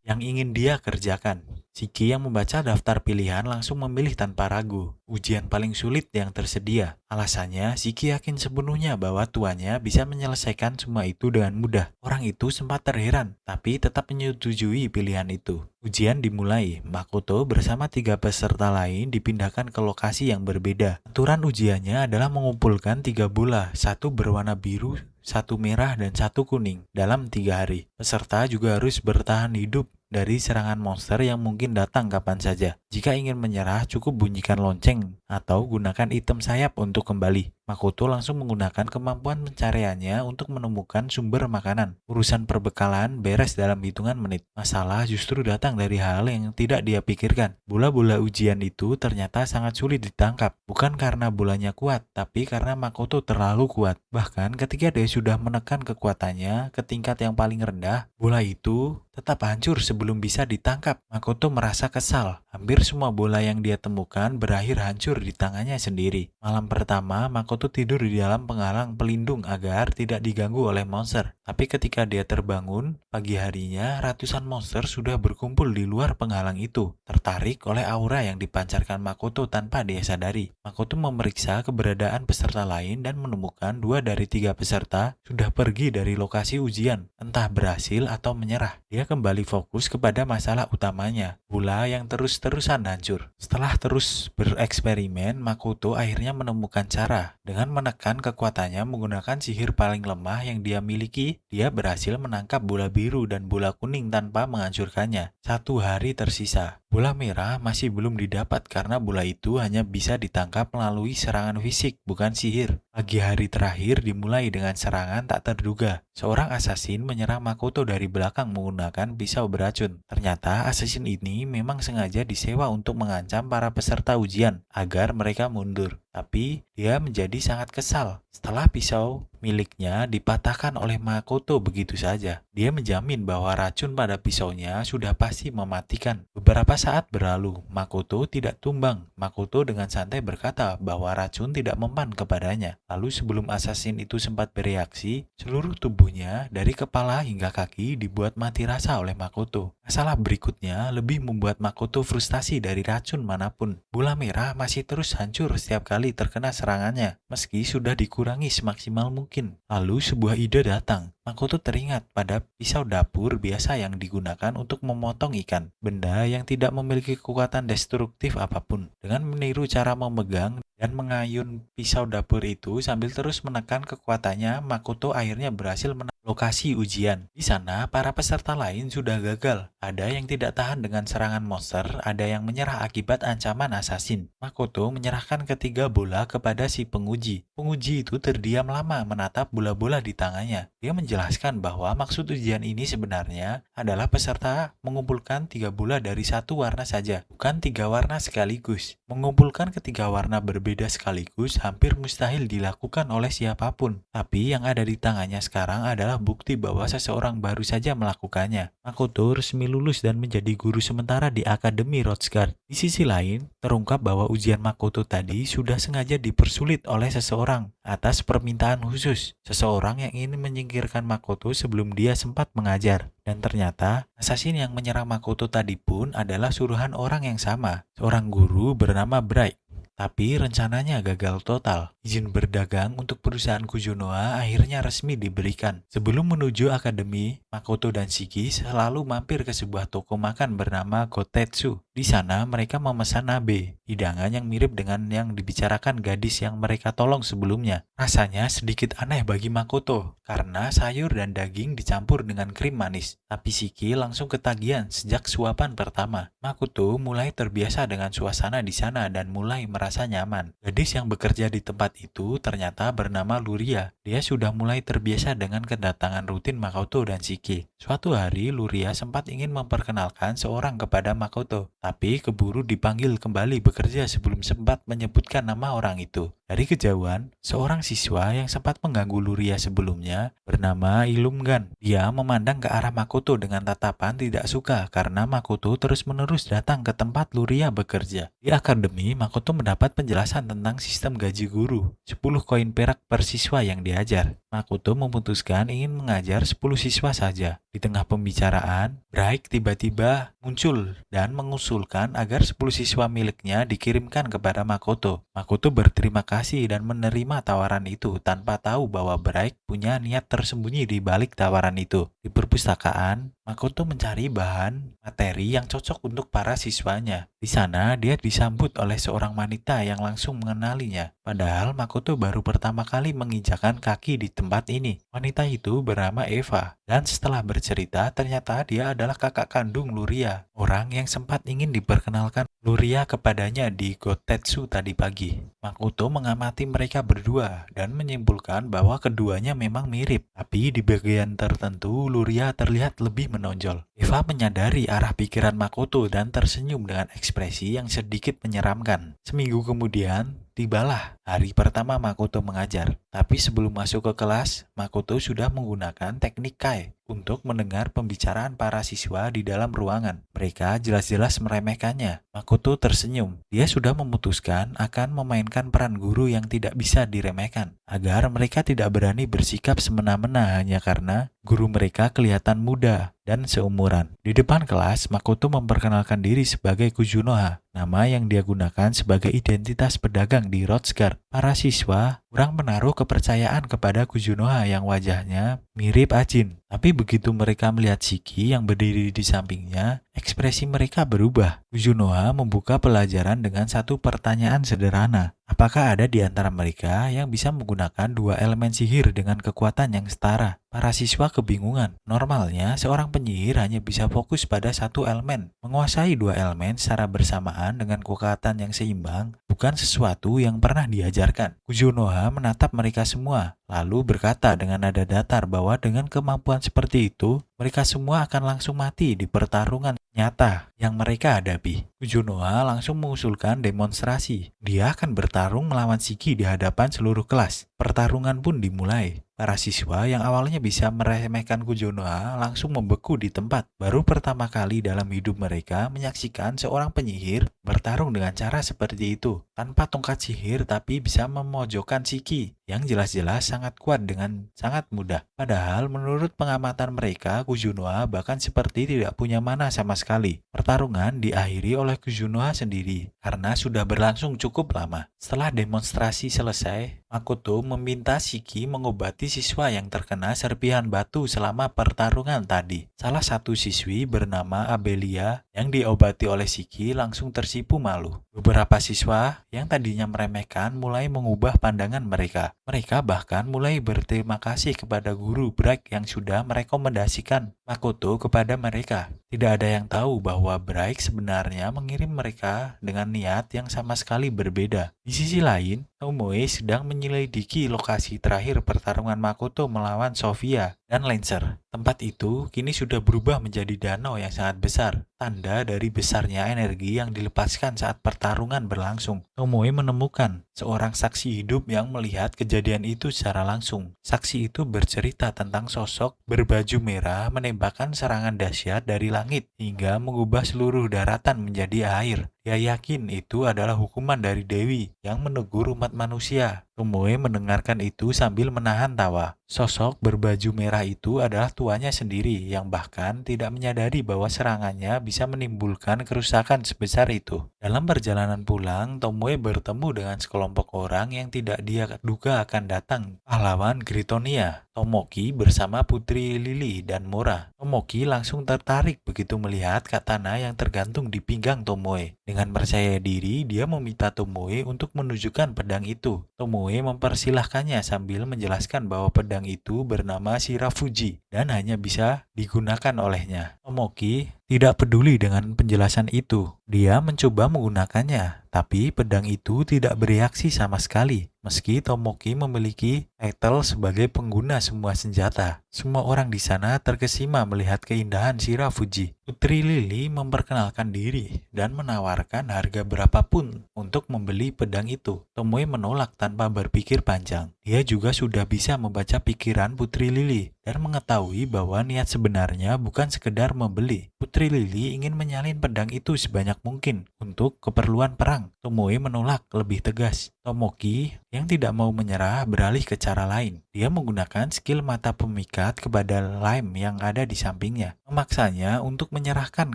Speaker 1: yang ingin dia kerjakan. Shiki yang membaca daftar pilihan langsung memilih tanpa ragu ujian paling sulit yang tersedia. Alasannya, Shiki yakin sepenuhnya bahwa tuannya bisa menyelesaikan semua itu dengan mudah. Orang itu sempat terheran, tapi tetap menyetujui pilihan itu. Ujian dimulai. Makoto bersama 3 peserta lain dipindahkan ke lokasi yang berbeda. Aturan ujiannya adalah mengumpulkan 3 bola, satu berwarna biru, satu merah, dan satu kuning dalam 3 hari. Peserta juga harus bertahan hidup dari serangan monster yang mungkin datang kapan saja. Jika ingin menyerah, cukup bunyikan lonceng atau gunakan item sayap untuk kembali. Makoto langsung menggunakan kemampuan pencariannya untuk menemukan sumber makanan. Urusan perbekalan beres dalam hitungan menit. Masalah justru datang dari hal yang tidak dia pikirkan. Bola-bola ujian itu ternyata sangat sulit ditangkap. Bukan karena bolanya kuat, tapi karena Makoto terlalu kuat. Bahkan ketika dia sudah menekan kekuatannya ke tingkat yang paling rendah, bola itu tetap hancur sebelum bisa ditangkap. Makoto merasa kesal. Hampir semua bola yang dia temukan berakhir hancur di tangannya sendiri. Malam pertama, Makoto tidur di dalam penghalang pelindung agar tidak diganggu oleh monster. Tapi ketika dia terbangun, pagi harinya ratusan monster sudah berkumpul di luar penghalang itu, tertarik oleh aura yang dipancarkan Makoto tanpa dia sadari. Makoto memeriksa keberadaan peserta lain dan menemukan 2 dari 3 peserta sudah pergi dari lokasi ujian, entah berhasil atau menyerah. Dia kembali fokus kepada masalah utamanya, bola yang terus-terusan hancur. Setelah terus bereksperimen, Makoto akhirnya menemukan cara. Dengan menekan kekuatannya menggunakan sihir paling lemah yang dia miliki, dia berhasil menangkap bola biru dan bola kuning tanpa menghancurkannya. 1 hari tersisa. Bola merah masih belum didapat karena bola itu hanya bisa ditangkap melalui serangan fisik, bukan sihir. Pagi hari terakhir dimulai dengan serangan tak terduga. Seorang asasin menyerang Makoto dari belakang menggunakan pisau beracun. Ternyata asasin ini memang sengaja disewa untuk mengancam para peserta ujian agar mereka mundur. Tapi dia menjadi sangat kesal setelah pisau miliknya dipatahkan oleh Makoto begitu saja. Dia menjamin bahwa racun pada pisaunya sudah pasti mematikan. Beberapa saat berlalu, Makoto tidak tumbang. Makoto dengan santai berkata bahwa racun tidak mempan kepadanya. Lalu sebelum asasin itu sempat bereaksi, seluruh tubuhnya dari kepala hingga kaki dibuat mati rasa oleh Makoto. Masalah berikutnya lebih membuat Makoto frustasi dari racun manapun. Bola merah masih terus hancur setiap kali terkena serangannya, meski sudah dikurangi semaksimal mungkin. Lalu sebuah ide datang. Makoto teringat pada pisau dapur biasa yang digunakan untuk memotong ikan, benda yang tidak memiliki kekuatan destruktif apapun. Dengan meniru cara memegang dan mengayun pisau dapur itu sambil terus menekan kekuatannya, Makoto akhirnya berhasil menang lokasi ujian. Di sana, para peserta lain sudah gagal. Ada yang tidak tahan dengan serangan monster, ada yang menyerah akibat ancaman asasin. Makoto menyerahkan ketiga bola kepada si penguji. Penguji itu terdiam lama menatap bola-bola di tangannya. Dia menjelaskan bahwa maksud ujian ini sebenarnya adalah peserta mengumpulkan 3 bola dari satu warna saja, bukan 3 warna sekaligus. Mengumpulkan ketiga warna berbeda sekaligus hampir mustahil dilakukan oleh siapapun. Tapi yang ada di tangannya sekarang adalah adalah bukti bahwa seseorang baru saja melakukannya. Makoto resmi lulus dan menjadi guru sementara di Akademi Rothschild. Di sisi lain, terungkap bahwa ujian Makoto tadi sudah sengaja dipersulit oleh seseorang atas permintaan khusus. Seseorang yang ingin menyingkirkan Makoto sebelum dia sempat mengajar. Dan ternyata, assassin yang menyerang Makoto tadi pun adalah suruhan orang yang sama, seorang guru bernama Bright. Tapi rencananya gagal total. Izin berdagang untuk perusahaan Kuzunoha akhirnya resmi diberikan. Sebelum menuju akademi, Makoto dan Shiki selalu mampir ke sebuah toko makan bernama Gotetsu. Di sana mereka memesan nabe, hidangan yang mirip dengan yang dibicarakan gadis yang mereka tolong sebelumnya. Rasanya sedikit aneh bagi Makoto, karena sayur dan daging dicampur dengan krim manis. Tapi Shiki langsung ketagihan sejak suapan pertama. Makoto mulai terbiasa dengan suasana di sana dan mulai merasa nyaman. Gadis yang bekerja di tempat itu ternyata bernama Luria. Dia sudah mulai terbiasa dengan kedatangan rutin Makoto dan Shiki. Suatu hari Luria sempat ingin memperkenalkan seorang kepada Makoto, tapi keburu dipanggil kembali bekerja sebelum sempat menyebutkan nama orang itu. Dari kejauhan, seorang siswa yang sempat mengganggu Luria sebelumnya bernama Ilumgan. Dia memandang ke arah Makoto dengan tatapan tidak suka karena Makoto terus-menerus datang ke tempat Luria bekerja. Di akademi, Makoto mendapat penjelasan tentang sistem gaji guru, 10 koin perak per siswa yang diajar. Makoto memutuskan ingin mengajar 10 siswa saja. Di tengah pembicaraan, Bright tiba-tiba muncul dan mengusulkan agar 10 siswa miliknya dikirimkan kepada Makoto. Makoto berterima kasih dan menerima tawaran itu tanpa tahu bahwa Bright punya niat tersembunyi di balik tawaran itu. Di perpustakaan, Makoto mencari bahan materi yang cocok untuk para siswanya. Di sana, dia disambut oleh seorang wanita yang langsung mengenalinya. Padahal Makoto baru pertama kali menginjakan kaki di tempat ini. Wanita itu bernama Eva. Dan setelah bercerita, ternyata dia adalah kakak kandung Luria. Orang yang sempat ingin diperkenalkan Luria kepadanya di Gotetsu tadi pagi. Makoto mengamati mereka berdua dan menyimpulkan bahwa keduanya memang mirip. Tapi di bagian tertentu, Luria terlihat lebih menonjol. Eva menyadari arah pikiran Makoto dan tersenyum dengan ekspresi yang sedikit menyeramkan. Seminggu kemudian, tibalah hari pertama Makoto mengajar. Tapi sebelum masuk ke kelas, Makoto sudah menggunakan teknik Kai untuk mendengar pembicaraan para siswa di dalam ruangan. Mereka jelas-jelas meremehkannya. Makoto tersenyum. Dia sudah memutuskan akan memainkan peran guru yang tidak bisa diremehkan, agar mereka tidak berani bersikap semena-mena hanya karena guru mereka kelihatan muda dan seumuran. Di depan kelas, Makoto memperkenalkan diri sebagai Kuzunoha, nama yang dia gunakan sebagai identitas pedagang di Rothschild. Para siswa kurang menaruh kepercayaan kepada Kuzunoha yang wajahnya mirip Ajin. Tapi begitu mereka melihat Shiki yang berdiri di sampingnya, ekspresi mereka berubah. Kuzunoha membuka pelajaran dengan satu pertanyaan sederhana. Apakah ada di antara mereka yang bisa menggunakan dua elemen sihir dengan kekuatan yang setara? Para siswa kebingungan. Normalnya, seorang penyihir hanya bisa fokus pada satu elemen. Menguasai dua elemen secara bersamaan dengan kekuatan yang seimbang bukan sesuatu yang pernah diajarkan. Kuzunoha menatap mereka semua, lalu berkata dengan nada datar bahwa dengan kemampuan seperti itu, mereka semua akan langsung mati di pertarungan nyata yang mereka hadapi. Kuzunoha langsung mengusulkan demonstrasi. Dia akan bertarung melawan Shiki di hadapan seluruh kelas. Pertarungan pun dimulai. Para siswa yang awalnya bisa meremehkan Kuzunoha langsung membeku di tempat. Baru pertama kali dalam hidup mereka menyaksikan seorang penyihir bertarung dengan cara seperti itu. Tanpa tongkat sihir tapi bisa memojokkan Shiki yang jelas-jelas sangat kuat dengan sangat mudah. Padahal menurut pengamatan mereka, Kuzunoha bahkan seperti tidak punya mana sama sekali. Pertarungan diakhiri oleh Kuzunoha sendiri karena sudah berlangsung cukup lama. Setelah demonstrasi selesai, Makoto meminta Shiki mengobati siswa yang terkena serpihan batu selama pertarungan tadi. Salah satu siswi bernama Abelia yang diobati oleh Shiki langsung tersipu malu. Beberapa siswa yang tadinya meremehkan mulai mengubah pandangan mereka. Mereka bahkan mulai berterima kasih kepada guru Bright yang sudah merekomendasikan Makoto kepada mereka. Tidak ada yang tahu bahwa Bright sebenarnya mengirim mereka dengan niat yang sama sekali berbeda. Di sisi lain, Tomoe sedang menyelidiki lokasi terakhir pertarungan Makoto melawan Sofia dan Lancer. Tempat itu kini sudah berubah menjadi danau yang sangat besar. tanda dari besarnya energi yang dilepaskan saat pertarungan berlangsung. Tomoe menemukan seorang saksi hidup yang melihat kejadian itu secara langsung. Saksi itu bercerita tentang sosok berbaju merah menembakkan serangan dahsyat dari langit hingga mengubah seluruh daratan menjadi air. Dia yakin itu adalah hukuman dari Dewi yang menegur umat manusia. Tomoe mendengarkan itu sambil menahan tawa. Sosok berbaju merah itu adalah tuannya sendiri yang bahkan tidak menyadari bahwa serangannya bisa menimbulkan kerusakan sebesar itu. Dalam perjalanan pulang, Tomoe bertemu dengan sekelompok orang yang tidak dia duga akan datang. Pahlawan Gritonia, Tomoki bersama Putri Lily dan Mora. Tomoki langsung tertarik begitu melihat katana yang tergantung di pinggang Tomoe. Dengan percaya diri, dia meminta Tomoe untuk menunjukkan pedang itu. Tomoe mempersilahkannya sambil menjelaskan bahwa pedang itu bernama Shirafuji dan hanya bisa digunakan olehnya. Tomoki tidak peduli dengan penjelasan itu. Dia mencoba menggunakannya, tapi pedang itu tidak bereaksi sama sekali. Meski Tomoki memiliki titel sebagai pengguna semua senjata, semua orang di sana terkesima melihat keindahan Shirafuji. Putri Lily memperkenalkan diri dan menawarkan harga berapapun untuk membeli pedang itu. Tomoe menolak tanpa berpikir panjang. Dia juga sudah bisa membaca pikiran Putri Lily dan mengetahui bahwa niat sebenarnya bukan sekedar membeli. Putri Lily ingin menyalin pedang itu sebanyak mungkin untuk keperluan perang. Tomoe menolak lebih tegas. Tomoki yang tidak mau menyerah beralih ke cara lain. Dia menggunakan skill mata pemikat kepada Lime yang ada di sampingnya, memaksanya untuk menyerahkan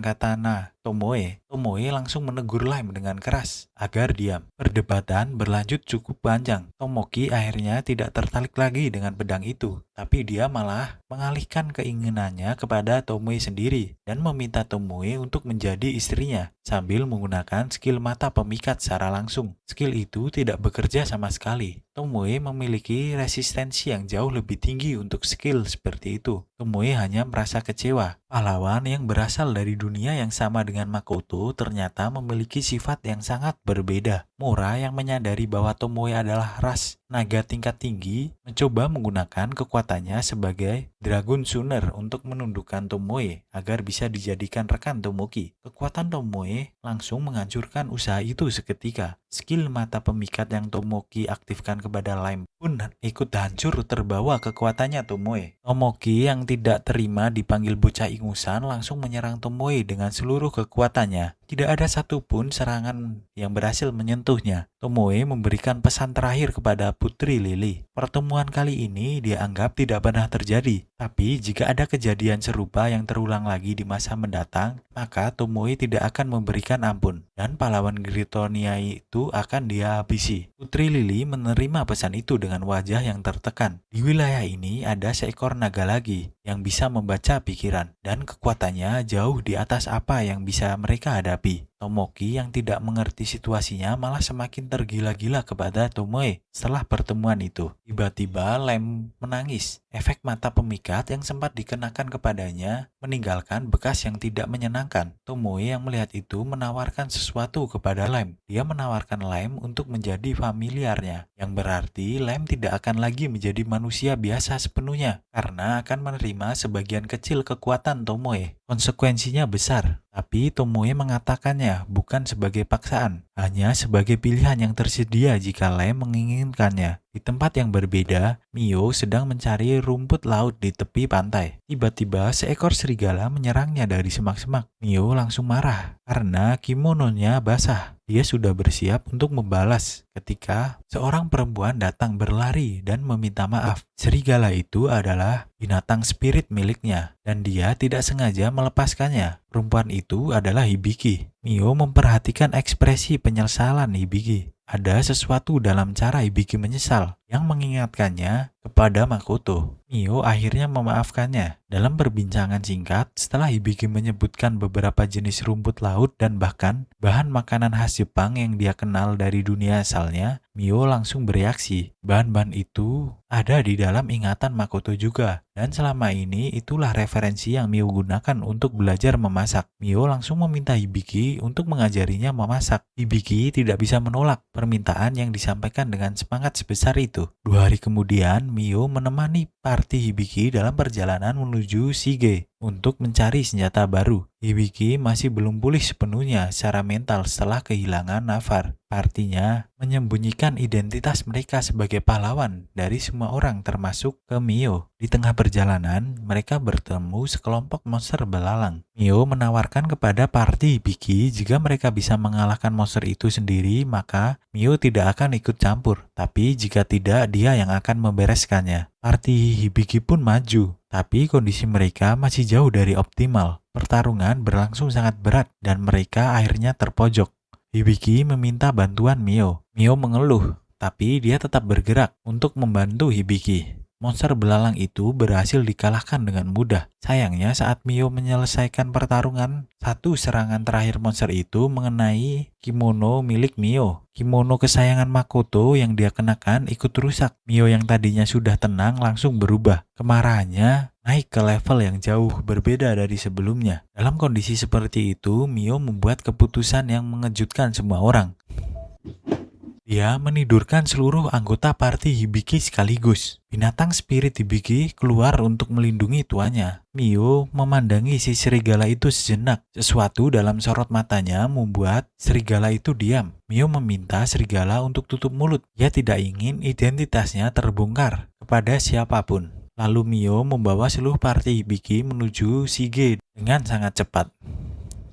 Speaker 1: katana Tomoe. Tomoe langsung menegur Lime dengan keras agar diam. Perdebatan berlanjut cukup panjang. Tomoki akhirnya tidak tertarik lagi dengan pedang itu, tapi dia malah mengalihkan keinginannya kepada Tomoe sendiri dan meminta Tomoe untuk menjadi istrinya sambil menggunakan skill mata pemikat secara langsung. Skill itu tidak bekerja sama sekali. Tomoe memiliki resistensi yang jauh lebih tinggi untuk skill seperti itu. Tomoe hanya merasa kecewa. Pahlawan yang berasal dari dunia yang sama dengan Makoto ternyata memiliki sifat yang sangat berbeda. Mora yang menyadari bahwa Tomoe adalah ras naga tingkat tinggi mencoba menggunakan kekuatannya sebagai Dragon Sooner untuk menundukkan Tomoe agar bisa dijadikan rekan Tomoki. Kekuatan Tomoe langsung menghancurkan usaha itu seketika. Skill mata pemikat yang Tomoki aktifkan kepada Lime pun ikut hancur terbawa kekuatannya Tomoe. Tomoki yang tidak terima dipanggil bocah ingusan langsung menyerang Tomoe dengan seluruh kekuatannya. Tidak ada satupun serangan yang berhasil menyentuhnya. Tomoe memberikan pesan terakhir kepada Putri Lily. Pertemuan kali ini dia anggap tidak pernah terjadi. Tapi jika ada kejadian serupa yang terulang lagi di masa mendatang, maka Tomoe tidak akan memberikan ampun. Dan pahlawan Gritonia itu akan dia habisi. Putri Lily menerima pesan itu dengan wajah yang tertekan. Di wilayah ini ada seekor naga lagi yang bisa membaca pikiran. Dan kekuatannya jauh di atas apa yang bisa mereka hadapi. Tomoki yang tidak mengerti situasinya malah semakin tergila-gila kepada Tomoe setelah pertemuan itu. Tiba-tiba Lem menangis. Efek mata pemikat yang sempat dikenakan kepadanya meninggalkan bekas yang tidak menyenangkan. Tomoe yang melihat itu menawarkan sesuatu kepada Lem. Dia menawarkan Lem untuk menjadi familiarnya, yang berarti Lem tidak akan lagi menjadi manusia biasa sepenuhnya karena akan menerima sebagian kecil kekuatan Tomoe. Konsekuensinya besar, tapi Tomoe mengatakannya bukan sebagai paksaan, hanya sebagai pilihan yang tersedia jika Lem menginginkannya. Di tempat yang berbeda, Mio sedang mencari rumput laut di tepi pantai. Tiba-tiba seekor serigala menyerangnya dari semak-semak. Mio langsung marah karena kimononya basah. Dia sudah bersiap untuk membalas ketika seorang perempuan datang berlari dan meminta maaf. Serigala itu adalah binatang spirit miliknya dan dia tidak sengaja melepaskannya. Perempuan itu adalah Hibiki. Mio memperhatikan ekspresi penyesalan Hibiki. Ada sesuatu dalam cara Hibiki menyesal yang mengingatkannya kepada Makoto. Mio akhirnya memaafkannya. Dalam perbincangan singkat, setelah Hibiki menyebutkan beberapa jenis rumput laut dan bahkan bahan makanan khas Jepang yang dia kenal dari dunia asalnya, Mio langsung bereaksi. Bahan-bahan itu ada di dalam ingatan Makoto juga. Dan selama ini itulah referensi yang Mio gunakan untuk belajar memasak. Mio langsung meminta Hibiki untuk mengajarinya memasak. Hibiki tidak bisa menolak permintaan yang disampaikan dengan semangat sebesar itu. 2 hari kemudian, Mio menemani party Hibiki dalam perjalanan menuju Shige. untuk mencari senjata baru. Hibiki masih belum pulih sepenuhnya secara mental setelah kehilangan Nafar. Artinya, menyembunyikan identitas mereka sebagai pahlawan dari semua orang termasuk ke Mio. Di tengah perjalanan, mereka bertemu sekelompok monster belalang. Mio menawarkan kepada party Hibiki jika mereka bisa mengalahkan monster itu sendiri, maka Mio tidak akan ikut campur. Tapi jika tidak, dia yang akan membereskannya. Party Hibiki pun maju, tapi kondisi mereka masih jauh dari optimal. Pertarungan berlangsung sangat berat dan mereka akhirnya terpojok. Hibiki meminta bantuan Mio. Mio mengeluh, tapi dia tetap bergerak untuk membantu Hibiki. Monster belalang itu berhasil dikalahkan dengan mudah. Sayangnya saat Mio menyelesaikan pertarungan, satu serangan terakhir monster itu mengenai kimono milik Mio. Kimono kesayangan Makoto yang dia kenakan ikut rusak. Mio yang tadinya sudah tenang langsung berubah. Kemarahannya naik ke level yang jauh berbeda dari sebelumnya. Dalam kondisi seperti itu, Mio membuat keputusan yang mengejutkan semua orang. Dia menidurkan seluruh anggota party Hibiki sekaligus. Binatang spirit Hibiki keluar untuk melindungi tuannya. Mio memandangi si serigala itu sejenak. Sesuatu dalam sorot matanya membuat serigala itu diam. Mio meminta serigala untuk tutup mulut. Dia tidak ingin identitasnya terbongkar kepada siapapun. Lalu Mio membawa seluruh party Hibiki menuju Shige dengan sangat cepat.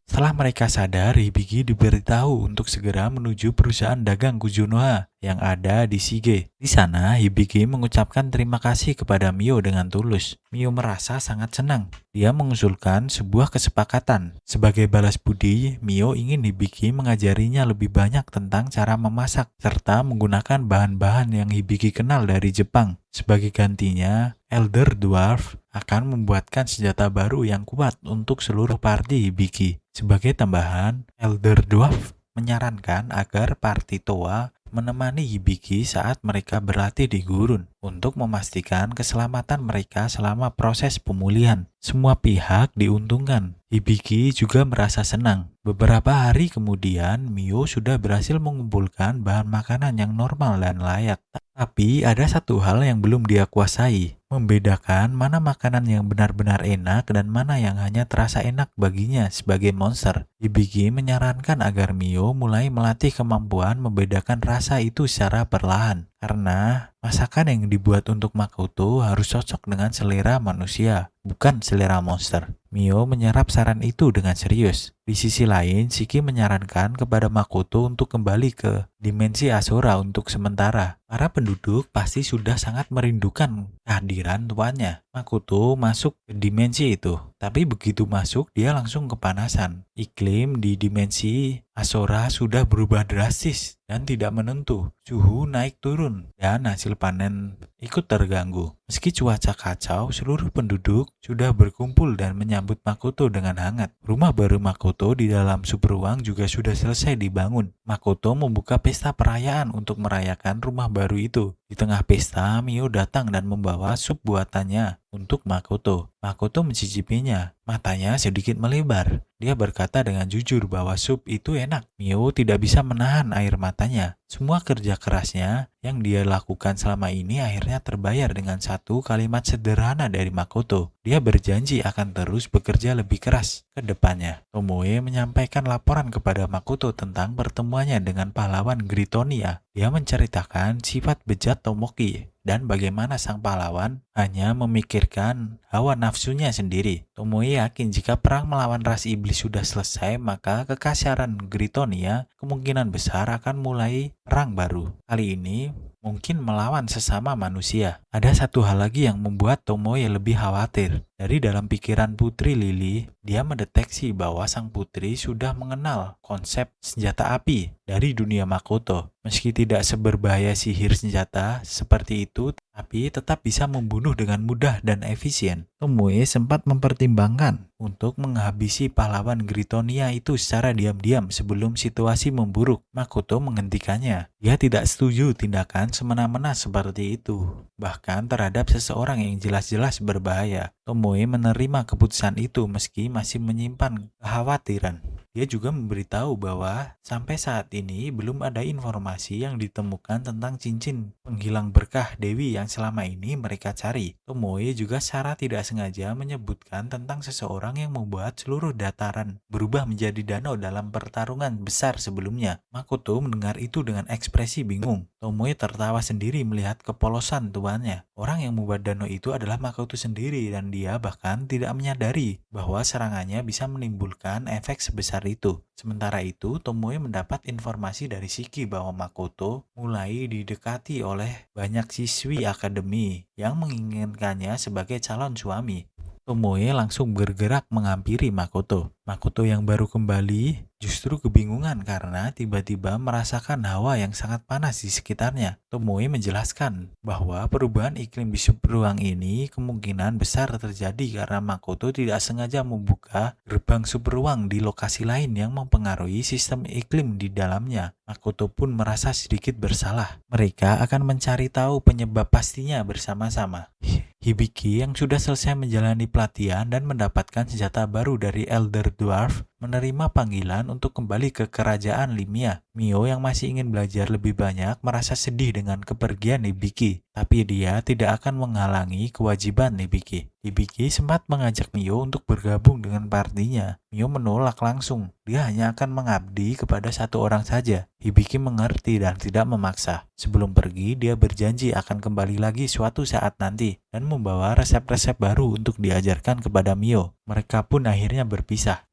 Speaker 1: Setelah mereka sadar, Hibiki diberitahu untuk segera menuju perusahaan dagang Kuzunoha yang ada di Shige. Di sana, Hibiki mengucapkan terima kasih kepada Mio dengan tulus. Mio merasa sangat senang. Dia mengusulkan sebuah kesepakatan. Sebagai balas budi, Mio ingin Hibiki mengajarinya lebih banyak tentang cara memasak, serta menggunakan bahan-bahan yang Hibiki kenal dari Jepang. Sebagai gantinya, Elder Dwarf akan membuatkan senjata baru yang kuat untuk seluruh party Hibiki. Sebagai tambahan, Elder Dwarf menyarankan agar party Towa menemani Hibiki saat mereka berlatih di gurun untuk memastikan keselamatan mereka selama proses pemulihan. Semua pihak diuntungkan. Hibiki juga merasa senang. Beberapa hari kemudian, Mio sudah berhasil mengumpulkan bahan makanan yang normal dan layak. Tapi ada satu hal yang belum dia kuasai, membedakan mana makanan yang benar-benar enak dan mana yang hanya terasa enak baginya sebagai monster. Hibiki menyarankan agar Mio mulai melatih kemampuan membedakan rasa itu secara perlahan. Karena masakan yang dibuat untuk Makoto harus cocok dengan selera manusia, bukan selera monster. Mio menyerap saran itu dengan serius. Di sisi lain, Shiki menyarankan kepada Makoto untuk kembali ke dimensi Asura untuk sementara. Para penduduk pasti sudah sangat merindukan kehadiran tuannya. Makoto masuk ke dimensi itu, tapi begitu masuk dia langsung kepanasan. Iklim di dimensi Asura sudah berubah drastis dan tidak menentu. Suhu naik turun dan hasil panen ikut terganggu. Meski cuaca kacau, seluruh penduduk sudah berkumpul dan menyambut Makoto dengan hangat. Rumah baru Makoto di dalam subruang juga sudah selesai dibangun. Makoto membuka pesta perayaan untuk merayakan rumah baru itu. Di tengah pesta, Mio datang dan membawa sup buatannya untuk Makoto. Makoto mencicipinya. Matanya sedikit melebar. Dia berkata dengan jujur bahwa sup itu enak. Mio tidak bisa menahan air matanya. Semua kerja kerasnya yang dia lakukan selama ini akhirnya terbayar dengan satu kalimat sederhana dari Makoto. Dia berjanji akan terus bekerja lebih keras ke depannya. Tomoe menyampaikan laporan kepada Makoto tentang pertemuannya dengan pahlawan Gritonia. Dia menceritakan sifat bejat Tomoki dan bagaimana sang pahlawan hanya memikirkan hawa nafsunya sendiri. Tomoe yakin jika perang melawan ras iblis sudah selesai, maka kekasaran Gritonia kemungkinan besar akan mulai perang baru. Kali ini mungkin melawan sesama manusia. Ada satu hal lagi yang membuat Tomoe lebih khawatir. Dari dalam pikiran Putri Lily, dia mendeteksi bahwa sang putri sudah mengenal konsep senjata api dari dunia Makoto. Meski tidak seberbahaya sihir senjata seperti itu, tapi tetap bisa membunuh dengan mudah dan efisien. Tomoe sempat mempertimbangkan untuk menghabisi pahlawan Gritonia itu secara diam-diam sebelum situasi memburuk. Makoto menghentikannya. Dia tidak setuju tindakan semena-mena seperti itu, bahkan terhadap seseorang yang jelas-jelas berbahaya. Tomoe menerima keputusan itu meski masih menyimpan kekhawatiran. Dia juga memberitahu bahwa sampai saat ini belum ada informasi yang ditemukan tentang cincin penghilang berkah Dewi yang selama ini mereka cari. Tomoe juga secara tidak sengaja menyebutkan tentang seseorang yang membuat seluruh dataran berubah menjadi danau dalam pertarungan besar sebelumnya. Makoto mendengar itu dengan ekspresi bingung. Tomoe tertawa sendiri melihat kepolosan tuannya. Orang yang membuat danau itu adalah Makoto sendiri dan dia bahkan tidak menyadari bahwa serangannya bisa menimbulkan efek sebesar itu. Sementara itu, Tomoe mendapat informasi dari Shiki bahwa Makoto mulai didekati oleh banyak siswi akademi yang menginginkannya sebagai calon suami. Tomoe langsung bergerak menghampiri Makoto. Makoto yang baru kembali justru kebingungan karena tiba-tiba merasakan hawa yang sangat panas di sekitarnya. Tomoe menjelaskan bahwa perubahan iklim di subruang ini kemungkinan besar terjadi karena Makoto tidak sengaja membuka gerbang subruang di lokasi lain yang mempengaruhi sistem iklim di dalamnya. Makoto pun merasa sedikit bersalah. Mereka akan mencari tahu penyebab pastinya bersama-sama. Hibiki yang sudah selesai menjalani pelatihan dan mendapatkan senjata baru dari Elder Dwarf menerima panggilan untuk kembali ke kerajaan Limia. Mio yang masih ingin belajar lebih banyak merasa sedih dengan kepergian Hibiki, tapi dia tidak akan menghalangi kewajiban Hibiki. Hibiki sempat mengajak Mio untuk bergabung dengan partinya. Mio menolak langsung. Dia hanya akan mengabdi kepada satu orang saja. Hibiki mengerti dan tidak memaksa. Sebelum pergi, dia berjanji akan kembali lagi suatu saat nanti dan membawa resep-resep baru untuk diajarkan kepada Mio. Mereka pun akhirnya berpisah.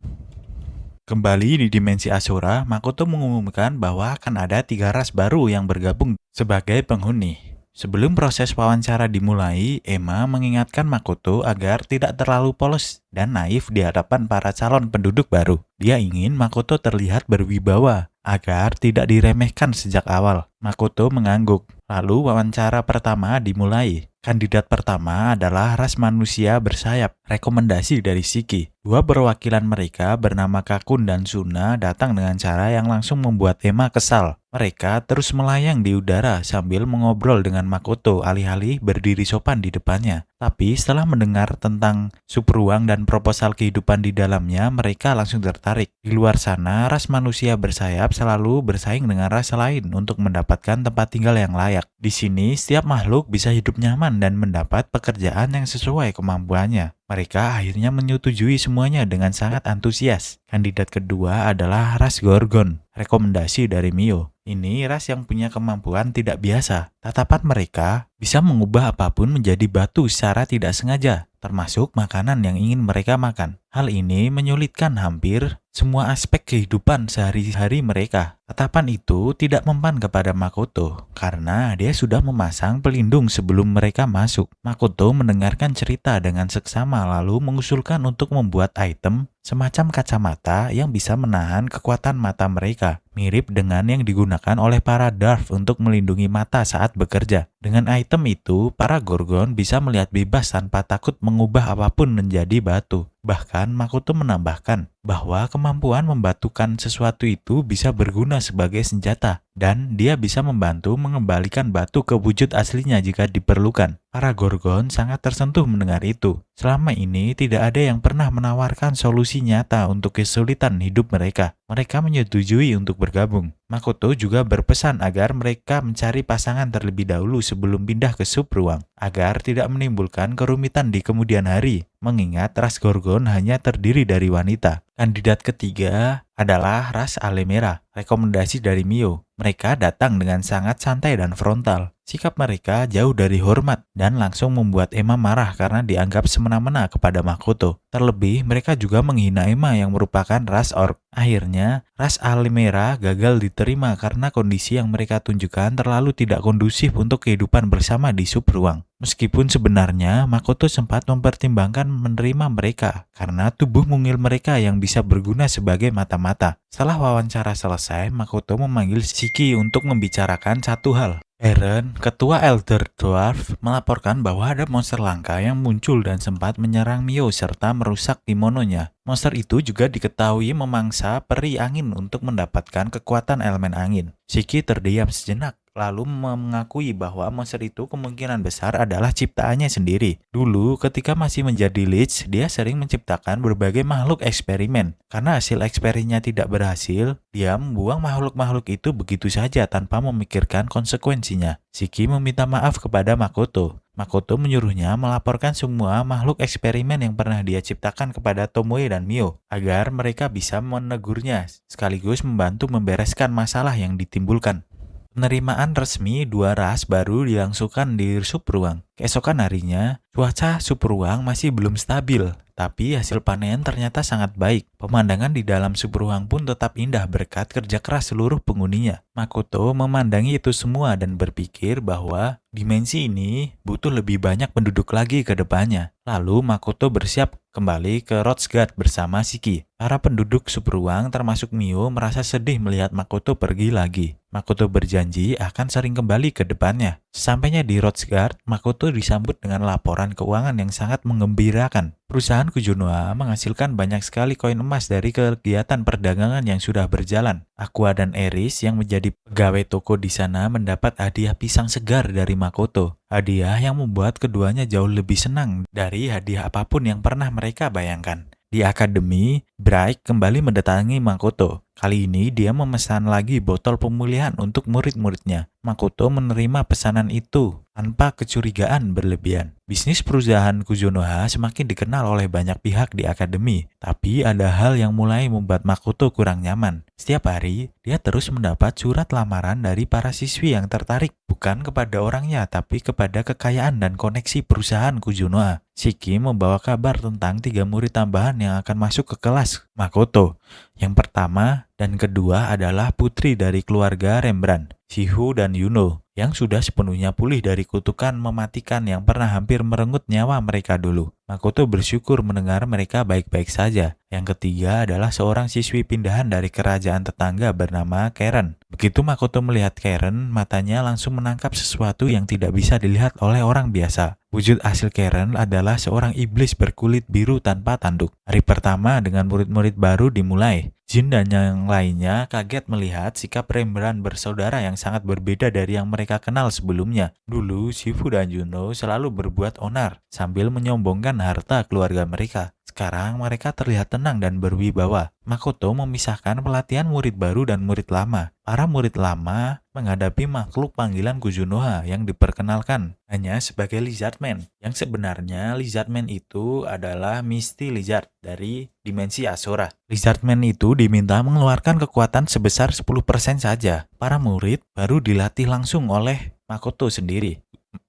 Speaker 1: Kembali di dimensi Asura, Makoto mengumumkan bahwa akan ada 3 ras baru yang bergabung sebagai penghuni. Sebelum proses wawancara dimulai, Emma mengingatkan Makoto agar tidak terlalu polos dan naif di hadapan para calon penduduk baru. Dia ingin Makoto terlihat berwibawa agar tidak diremehkan sejak awal. Makoto mengangguk. Lalu wawancara pertama dimulai. Kandidat pertama adalah ras manusia bersayap, rekomendasi dari Shiki. 2 perwakilan mereka bernama Kakun dan Suna datang dengan cara yang langsung membuat Emma kesal. Mereka terus melayang di udara sambil mengobrol dengan Makoto alih-alih berdiri sopan di depannya. Tapi setelah mendengar tentang subruang dan proposal kehidupan di dalamnya, mereka langsung tertarik. Di luar sana, ras manusia bersayap selalu bersaing dengan ras lain untuk mendapatkan tempat tinggal yang layak. Di sini, setiap makhluk bisa hidup nyaman dan mendapat pekerjaan yang sesuai kemampuannya. Mereka akhirnya menyetujui semuanya dengan sangat antusias. Kandidat kedua adalah ras Gorgon, rekomendasi dari Mio. Ini ras yang punya kemampuan tidak biasa. Tatapan mereka bisa mengubah apapun menjadi batu secara tidak sengaja, termasuk makanan yang ingin mereka makan. Hal ini menyulitkan hampir semua aspek kehidupan sehari-hari mereka. Tatapan itu tidak mempan kepada Makoto karena dia sudah memasang pelindung sebelum mereka masuk. Makoto mendengarkan cerita dengan seksama lalu mengusulkan untuk membuat item semacam kacamata yang bisa menahan kekuatan mata mereka, mirip dengan yang digunakan oleh para dwarf untuk melindungi mata saat bekerja. Dengan item itu, para Gorgon bisa melihat bebas tanpa takut mengubah apapun menjadi batu. Bahkan Makoto menambahkan bahwa kemampuan membatukan sesuatu itu bisa berguna sebagai senjata dan dia bisa membantu mengembalikan batu ke wujud aslinya jika diperlukan. Para Gorgon sangat tersentuh mendengar itu. Selama ini tidak ada yang pernah menawarkan solusi nyata untuk kesulitan hidup mereka. Mereka menyetujui untuk bergabung. Makoto juga berpesan agar mereka mencari pasangan terlebih dahulu sebelum pindah ke subruang, agar tidak menimbulkan kerumitan di kemudian hari, mengingat ras Gorgon hanya terdiri dari wanita. Kandidat ketiga adalah ras Alemera, rekomendasi dari Mio. Mereka datang dengan sangat santai dan frontal. Sikap mereka jauh dari hormat dan langsung membuat Emma marah karena dianggap semena-mena kepada Makoto. Terlebih, mereka juga menghina Emma yang merupakan ras orc. Akhirnya, ras Alemera gagal diterima karena kondisi yang mereka tunjukkan terlalu tidak kondusif untuk kehidupan bersama di subruang. Meskipun sebenarnya Makoto sempat mempertimbangkan menerima mereka karena tubuh mungil mereka yang bisa berguna sebagai mata-mata. Setelah wawancara selesai, Makoto memanggil Shiki untuk membicarakan satu hal. Eren, ketua Elder Dwarf, melaporkan bahwa ada monster langka yang muncul dan sempat menyerang Mio serta merusak kimononya. Monster itu juga diketahui memangsa peri angin untuk mendapatkan kekuatan elemen angin. Shiki terdiam sejenak, lalu mengakui bahwa monster itu kemungkinan besar adalah ciptaannya sendiri. Dulu, ketika masih menjadi Lich, dia sering menciptakan berbagai makhluk eksperimen. Karena hasil eksperimennya tidak berhasil, dia membuang makhluk-makhluk itu begitu saja tanpa memikirkan konsekuensinya. Shiki meminta maaf kepada Makoto. Makoto menyuruhnya melaporkan semua makhluk eksperimen yang pernah dia ciptakan kepada Tomoe dan Mio, agar mereka bisa menegurnya, sekaligus membantu membereskan masalah yang ditimbulkan. Penerimaan resmi dua ras baru dilangsungkan di subruang. Keesokan harinya, cuaca subruang masih belum stabil, tapi hasil panen ternyata sangat baik. Pemandangan di dalam subruang pun tetap indah berkat kerja keras seluruh penghuninya. Makoto memandangi itu semua dan berpikir bahwa dimensi ini butuh lebih banyak penduduk lagi ke depannya. Lalu Makoto bersiap kembali ke Rothsgard bersama Shiki. Para penduduk subruang termasuk Mio merasa sedih melihat Makoto pergi lagi. Makoto berjanji akan sering kembali ke depannya. Sesampainya di Rothsgard, Makoto disambut dengan laporan keuangan yang sangat menggembirakan. Perusahaan Kujonoha menghasilkan banyak sekali koin emas dari kegiatan perdagangan yang sudah berjalan. Aqua dan Eris yang menjadi pegawai toko di sana mendapat hadiah pisang segar dari Makoto. Hadiah yang membuat keduanya jauh lebih senang dari hadiah apapun yang pernah mereka bayangkan. Di akademi, Bright kembali mendatangi Makoto. Kali ini dia memesan lagi botol pemulihan untuk murid-muridnya. Makoto menerima pesanan itu tanpa kecurigaan berlebihan. Bisnis perusahaan Kujonoha semakin dikenal oleh banyak pihak di akademi, tapi ada hal yang mulai membuat Makoto kurang nyaman. Setiap hari, dia terus mendapat surat lamaran dari para siswi yang tertarik bukan kepada orangnya, tapi kepada kekayaan dan koneksi perusahaan Kujonoha. Shiki membawa kabar tentang 3 murid tambahan yang akan masuk ke kelas Makoto. Yang pertama dan kedua adalah putri dari keluarga Rembrandt, Shihu dan Yuno, yang sudah sepenuhnya pulih dari kutukan mematikan yang pernah hampir merenggut nyawa mereka dulu. Makoto bersyukur mendengar mereka baik-baik saja. Yang ketiga adalah seorang siswi pindahan dari kerajaan tetangga bernama Karen. Begitu Makoto melihat Karen, matanya langsung menangkap sesuatu yang tidak bisa dilihat oleh orang biasa. Wujud asli Karen adalah seorang iblis berkulit biru tanpa tanduk. Hari pertama dengan murid-murid baru dimulai. Jin dan yang lainnya kaget melihat sikap Rembrandt bersaudara yang sangat berbeda dari yang mereka kenal sebelumnya. Dulu, Shifu dan Juno selalu berbuat onar sambil menyombongkan harta keluarga mereka. Sekarang mereka terlihat tenang dan berwibawa. Makoto memisahkan pelatihan murid baru dan murid lama. Para murid lama menghadapi makhluk panggilan Kujonoha yang diperkenalkan hanya sebagai Lizardman. Yang sebenarnya Lizardman itu adalah Misty Lizard dari dimensi Asura. Lizardman itu diminta mengeluarkan kekuatan sebesar 10% saja. Para murid baru dilatih langsung oleh Makoto sendiri.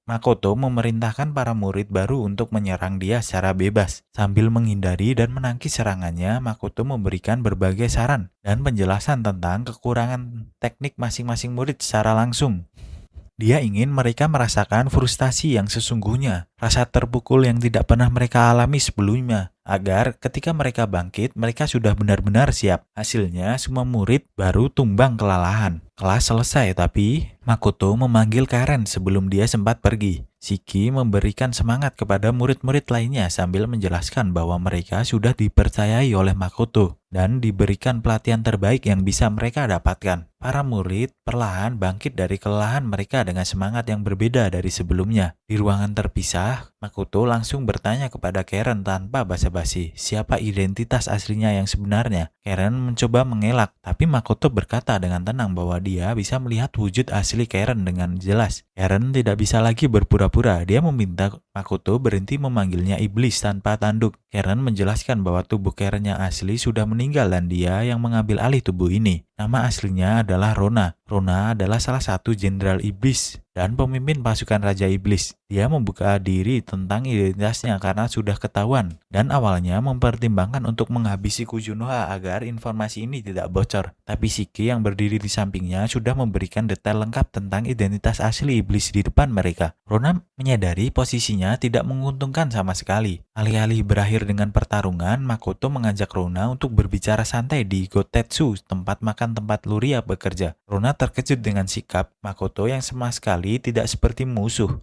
Speaker 1: Makoto memerintahkan para murid baru untuk menyerang dia secara bebas. Sambil menghindari dan menangkis serangannya, Makoto memberikan berbagai saran dan penjelasan tentang kekurangan teknik masing-masing murid secara langsung. Dia ingin mereka merasakan frustasi yang sesungguhnya, rasa terpukul yang tidak pernah mereka alami sebelumnya, agar ketika mereka bangkit, mereka sudah benar-benar siap. Hasilnya, semua murid baru tumbang kelelahan. Kelas selesai, tapi Makoto memanggil Karen sebelum dia sempat pergi. Shiki memberikan semangat kepada murid-murid lainnya sambil menjelaskan bahwa mereka sudah dipercayai oleh Makoto dan diberikan pelatihan terbaik yang bisa mereka dapatkan. Para murid perlahan bangkit dari kelelahan mereka dengan semangat yang berbeda dari sebelumnya. Di ruangan terpisah, Makoto langsung bertanya kepada Karen tanpa basa-basi, siapa identitas aslinya yang sebenarnya. Karen mencoba mengelak, tapi Makoto berkata dengan tenang bahwa dia bisa melihat wujud asli Karen dengan jelas. Karen tidak bisa lagi berpura-pura. Dia meminta Makoto berhenti memanggilnya iblis tanpa tanduk. Karen menjelaskan bahwa tubuh Karen yang asli sudah meninggal dan dia yang mengambil alih tubuh ini. Nama aslinya adalah Rona. Rona adalah salah satu jenderal iblis dan pemimpin pasukan Raja Iblis. Dia membuka diri tentang identitasnya karena sudah ketahuan dan awalnya mempertimbangkan untuk menghabisi Kujonoha agar informasi ini tidak bocor. Tapi Shiki yang berdiri di sampingnya sudah memberikan detail lengkap tentang identitas asli iblis di depan mereka. Rona menyadari posisinya tidak menguntungkan sama sekali. Alih-alih berakhir dengan pertarungan, Makoto mengajak Rona untuk berbicara santai di Gotetsu, tempat makan tempat Luria bekerja. Rona terkejut dengan sikap Makoto yang sama sekali tidak seperti musuh.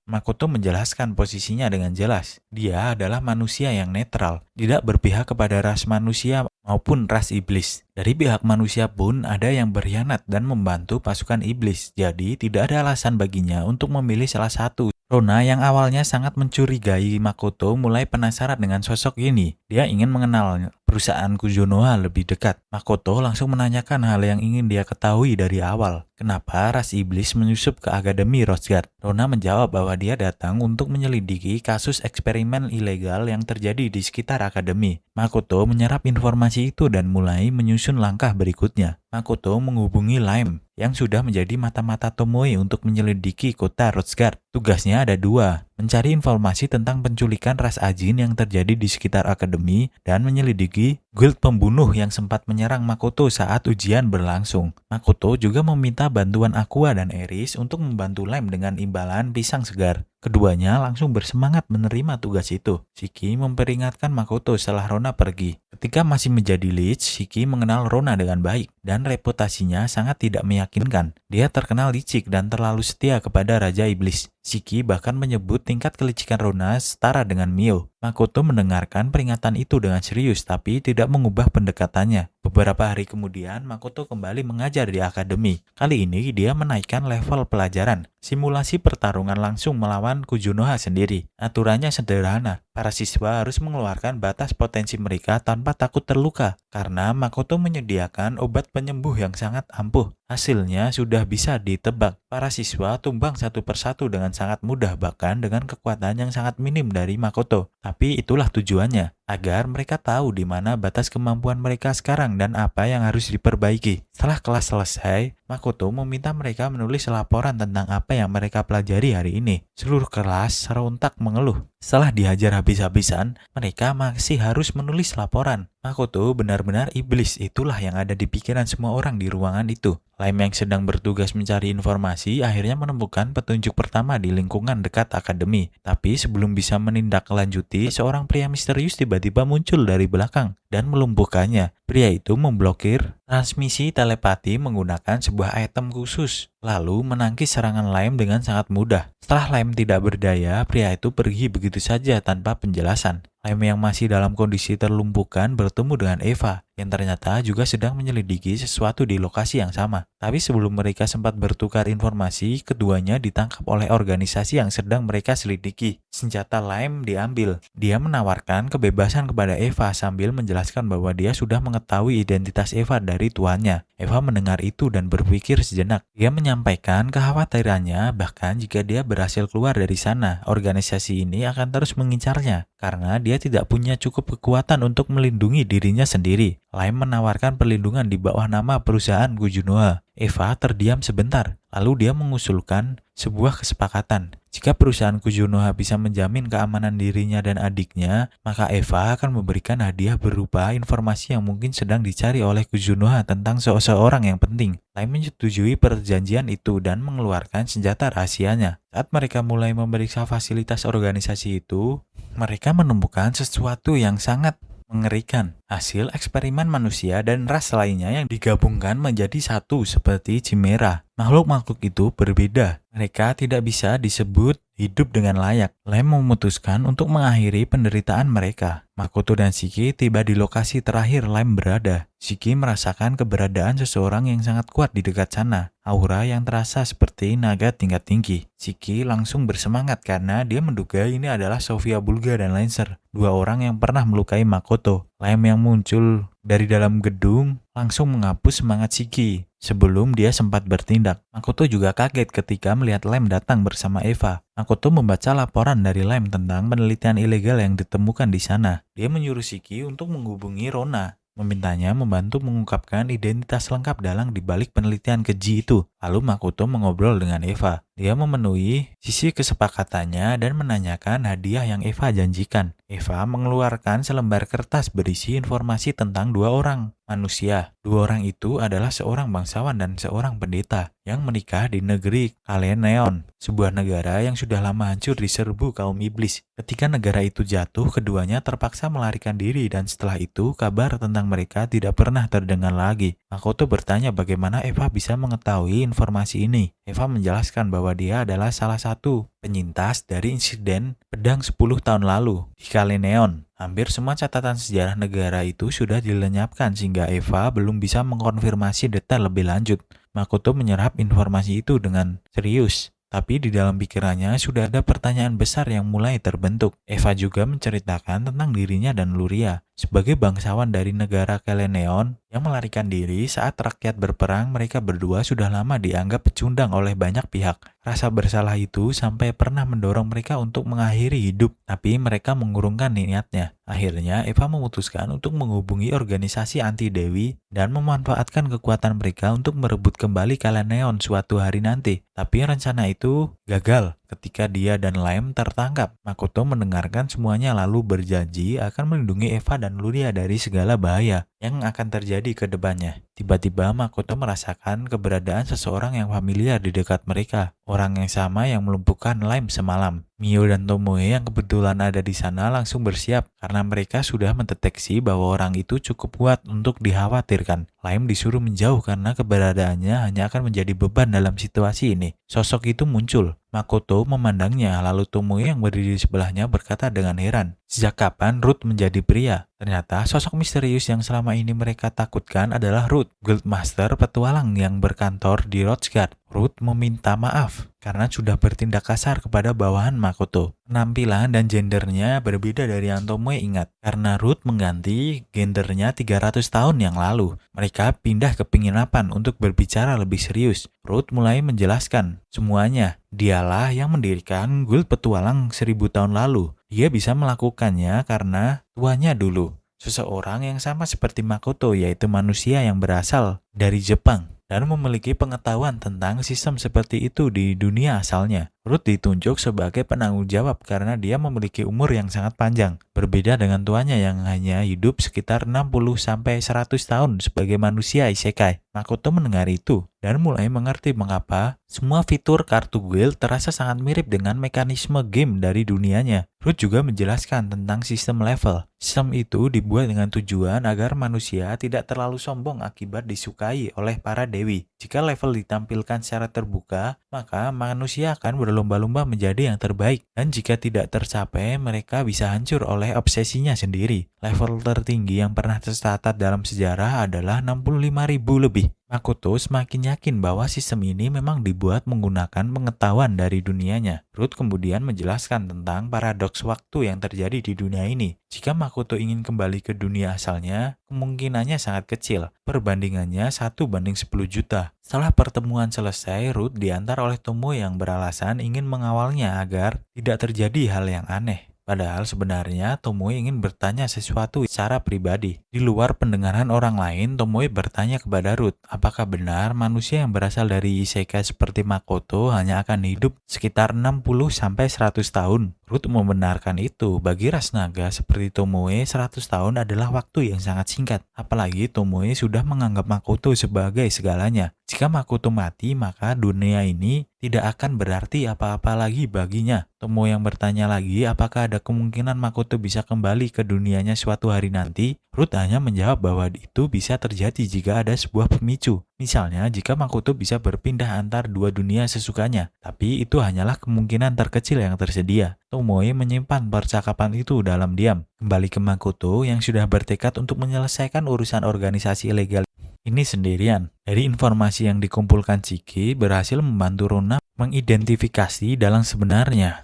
Speaker 1: Makoto menjelaskan posisinya dengan jelas. Dia adalah manusia yang netral, tidak berpihak kepada ras manusia maupun ras iblis. Dari pihak manusia pun ada yang berkhianat dan membantu pasukan iblis, jadi tidak ada alasan baginya untuk memilih salah satu. Rona yang awalnya sangat mencurigai Makoto mulai penasaran dengan sosok ini. Dia ingin mengenal perusahaan Kuzunoha lebih dekat. Makoto langsung menanyakan hal yang ingin dia ketahui dari awal. Kenapa ras iblis menyusup ke Akademi Rosguard? Rona menjawab bahwa dia datang untuk menyelidiki kasus eksperimen ilegal yang terjadi di sekitar Akademi. Makoto menyerap informasi itu dan mulai menyusun langkah berikutnya. Makoto menghubungi Lime yang sudah menjadi mata-mata Tomoe untuk menyelidiki kota Rosguard. Tugasnya ada dua, mencari informasi tentang penculikan ras Ajin yang terjadi di sekitar Akademi dan menyelidiki guild pembunuh yang sempat menyerang Makoto saat ujian berlangsung. Makoto juga meminta bantuan Aqua dan Eris untuk membantu Lime dengan imbalan pisang segar. Keduanya langsung bersemangat menerima tugas itu. Shiki memperingatkan Makoto setelah Rona pergi. Ketika masih menjadi leech, Shiki mengenal Rona dengan baik dan reputasinya sangat tidak meyakinkan. Dia terkenal licik dan terlalu setia kepada Raja Iblis. Shiki bahkan menyebut tingkat kelicikan Rona setara dengan Mio. Makoto mendengarkan peringatan itu dengan serius tapi tidak mengubah pendekatannya. Beberapa hari kemudian, Makoto kembali mengajar di akademi. Kali ini dia menaikkan level pelajaran. Simulasi pertarungan langsung melawan Kuzunoha sendiri. Aturannya sederhana. Para siswa harus mengeluarkan batas potensi mereka tanpa takut terluka. Karena Makoto menyediakan obat penyembuh yang sangat ampuh. Hasilnya sudah bisa ditebak. Para siswa tumbang satu persatu dengan sangat mudah, bahkan dengan kekuatan yang sangat minim dari Makoto. Tapi itulah tujuannya, agar mereka tahu di mana batas kemampuan mereka sekarang dan apa yang harus diperbaiki. Setelah kelas selesai, Makoto meminta mereka menulis laporan tentang apa yang mereka pelajari hari ini. Seluruh kelas serentak mengeluh. Setelah dihajar habis-habisan, mereka masih harus menulis laporan. Makoto benar-benar iblis, itulah yang ada di pikiran semua orang di ruangan itu. Lime yang sedang bertugas mencari informasi akhirnya menemukan petunjuk pertama di lingkungan dekat akademi. Tapi sebelum bisa menindaklanjuti, seorang pria misterius tiba-tiba muncul dari belakang dan melumpuhkannya. Pria itu memblokir transmisi telepati menggunakan sebuah item khusus, lalu menangkis serangan Lime dengan sangat mudah. Setelah Lime tidak berdaya, pria itu pergi begitu saja tanpa penjelasan. Lime yang masih dalam kondisi terlumpuhkan bertemu dengan Eva, yang ternyata juga sedang menyelidiki sesuatu di lokasi yang sama. Tapi sebelum mereka sempat bertukar informasi, keduanya ditangkap oleh organisasi yang sedang mereka selidiki. Senjata Lime diambil. Dia menawarkan kebebasan kepada Eva sambil menjelaskan bahwa dia sudah mengetahui identitas Eva dari tuannya. Eva mendengar itu dan berpikir sejenak. Dia menyampaikan kekhawatirannya, bahkan jika dia berhasil keluar dari sana, organisasi ini akan terus mengincarnya karena dia tidak punya cukup kekuatan untuk melindungi dirinya sendiri. Lime menawarkan perlindungan di bawah nama perusahaan Kuzunoha. Eva terdiam sebentar, lalu dia mengusulkan sebuah kesepakatan. Jika perusahaan Kuzunoha bisa menjamin keamanan dirinya dan adiknya, maka Eva akan memberikan hadiah berupa informasi yang mungkin sedang dicari oleh Kuzunoha tentang seseorang yang penting. Lime menyetujui perjanjian itu dan mengeluarkan senjata rahasianya. Saat mereka mulai memeriksa fasilitas organisasi itu, mereka menemukan sesuatu yang sangat mengerikan. Hasil eksperimen manusia dan ras lainnya yang digabungkan menjadi satu seperti Chimera. Makhluk-makhluk itu berbeda. Mereka tidak bisa disebut hidup dengan layak. Lem memutuskan untuk mengakhiri penderitaan mereka. Makoto dan Shiki tiba di lokasi terakhir Lem berada. Shiki merasakan keberadaan seseorang yang sangat kuat di dekat sana. Aura yang terasa seperti naga tingkat tinggi. Shiki langsung bersemangat karena dia menduga ini adalah Sofia Bulga dan Lancer, dua orang yang pernah melukai Makoto. Lem yang muncul dari dalam gedung langsung menghapus semangat Shiki sebelum dia sempat bertindak. Makoto juga kaget ketika melihat Lem datang bersama Eva. Makoto membaca laporan dari Lem tentang penelitian ilegal yang ditemukan di sana. Dia menyuruh Shiki untuk menghubungi Rona, memintanya membantu mengungkapkan identitas lengkap dalang di balik penelitian keji itu. Lalu Makoto mengobrol dengan Eva. Dia memenuhi sisi kesepakatannya dan menanyakan hadiah yang Eva janjikan. Eva mengeluarkan selembar kertas berisi informasi tentang dua orang manusia. Dua orang itu adalah seorang bangsawan dan seorang pendeta yang menikah di negeri Kaleneon, sebuah negara yang sudah lama hancur diserbu kaum iblis. Ketika negara itu jatuh, keduanya terpaksa melarikan diri dan setelah itu kabar tentang mereka tidak pernah terdengar lagi. Makoto bertanya bagaimana Eva bisa mengetahui informasi ini. Eva menjelaskan bahwa bahwa dia adalah salah satu penyintas dari insiden pedang 10 tahun lalu di Kaleneon. Hampir semua catatan sejarah negara itu sudah dilenyapkan sehingga Eva belum bisa mengkonfirmasi detail lebih lanjut. Makoto menyerap informasi itu dengan serius. Tapi di dalam pikirannya sudah ada pertanyaan besar yang mulai terbentuk. Eva juga menceritakan tentang dirinya dan Luria sebagai bangsawan dari negara Kaleneon yang melarikan diri saat rakyat berperang. Mereka berdua sudah lama dianggap pecundang oleh banyak pihak. Rasa bersalah itu sampai pernah mendorong mereka untuk mengakhiri hidup, tapi mereka mengurungkan niatnya. Akhirnya Eva memutuskan untuk menghubungi organisasi anti Dewi dan memanfaatkan kekuatan mereka untuk merebut kembali Kaleneon suatu hari nanti. Tapi rencana itu gagal ketika dia dan Lime tertangkap. Makoto mendengarkan semuanya lalu berjanji akan melindungi Eva dan Luria dari segala bahaya yang akan terjadi ke depannya. Tiba-tiba Makoto merasakan keberadaan seseorang yang familiar di dekat mereka. Orang yang sama yang melumpuhkan Lime semalam. Mio dan Tomoe yang kebetulan ada di sana langsung bersiap karena mereka sudah mendeteksi bahwa orang itu cukup kuat untuk dikhawatirkan. Lime disuruh menjauh karena keberadaannya hanya akan menjadi beban dalam situasi ini. Sosok itu muncul. Makoto memandangnya, lalu Tomoe yang berdiri di sebelahnya berkata dengan heran, "Sejak kapan Ruth menjadi pria?" Ternyata sosok misterius yang selama ini mereka takutkan adalah Ruth, Guildmaster petualang yang berkantor di Rothgard. Ruth meminta maaf karena sudah bertindak kasar kepada bawahan Makoto. Penampilan dan gendernya berbeda dari yang Tomoe ingat, karena Ruth mengganti gendernya 300 tahun yang lalu. Mereka pindah ke penginapan untuk berbicara lebih serius. Ruth mulai menjelaskan semuanya. Dialah yang mendirikan guild petualang 1000 tahun lalu. Dia bisa melakukannya karena tuanya dulu. Seseorang yang sama seperti Makoto, yaitu manusia yang berasal dari Jepang dan memiliki pengetahuan tentang sistem seperti itu di dunia asalnya. Ruth ditunjuk sebagai penanggung jawab karena dia memiliki umur yang sangat panjang, berbeda dengan tuanya yang hanya hidup sekitar 60-100 tahun sebagai manusia isekai. Makoto mendengar itu dan mulai mengerti mengapa semua fitur kartu guild terasa sangat mirip dengan mekanisme game dari dunianya. Ruth juga menjelaskan tentang sistem level. Sistem itu dibuat dengan tujuan agar manusia tidak terlalu sombong akibat disukai oleh para dewi. Jika level ditampilkan secara terbuka, maka manusia akan berlomba-lomba menjadi yang terbaik. Dan jika tidak tercapai, mereka bisa hancur oleh obsesinya sendiri. Level tertinggi yang pernah tercatat dalam sejarah adalah 65.000 lebih. Makoto semakin yakin bahwa sistem ini memang dibuat menggunakan pengetahuan dari dunianya. Ruth kemudian menjelaskan tentang paradoks waktu yang terjadi di dunia ini. Jika Makoto ingin kembali ke dunia asalnya, kemungkinannya sangat kecil. Perbandingannya 1:10 juta. Setelah pertemuan selesai, Ruth diantar oleh Tomo yang beralasan ingin mengawalnya agar tidak terjadi hal yang aneh. Padahal sebenarnya Tomoe ingin bertanya sesuatu secara pribadi. Di luar pendengaran orang lain, Tomoe bertanya kepada Ruth, apakah benar manusia yang berasal dari isekai seperti Makoto hanya akan hidup sekitar 60-100 tahun? Ruth membenarkan itu. Bagi ras naga seperti Tomoe, 100 tahun adalah waktu yang sangat singkat. Apalagi Tomoe sudah menganggap Makoto sebagai segalanya. Jika Makoto mati, maka dunia ini tidak akan berarti apa-apa lagi baginya. Tomoe yang bertanya lagi apakah ada kemungkinan Makoto bisa kembali ke dunianya suatu hari nanti. Ruth hanya menjawab bahwa itu bisa terjadi jika ada sebuah pemicu. Misalnya jika Makoto bisa berpindah antar dua dunia sesukanya. Tapi itu hanyalah kemungkinan terkecil yang tersedia. Tomoe menyimpan percakapan itu dalam diam. Kembali ke Makoto yang sudah bertekad untuk menyelesaikan urusan organisasi ilegal ini sendirian. Dari informasi yang dikumpulkan Chiki berhasil membantu Rona mengidentifikasi dalang sebenarnya.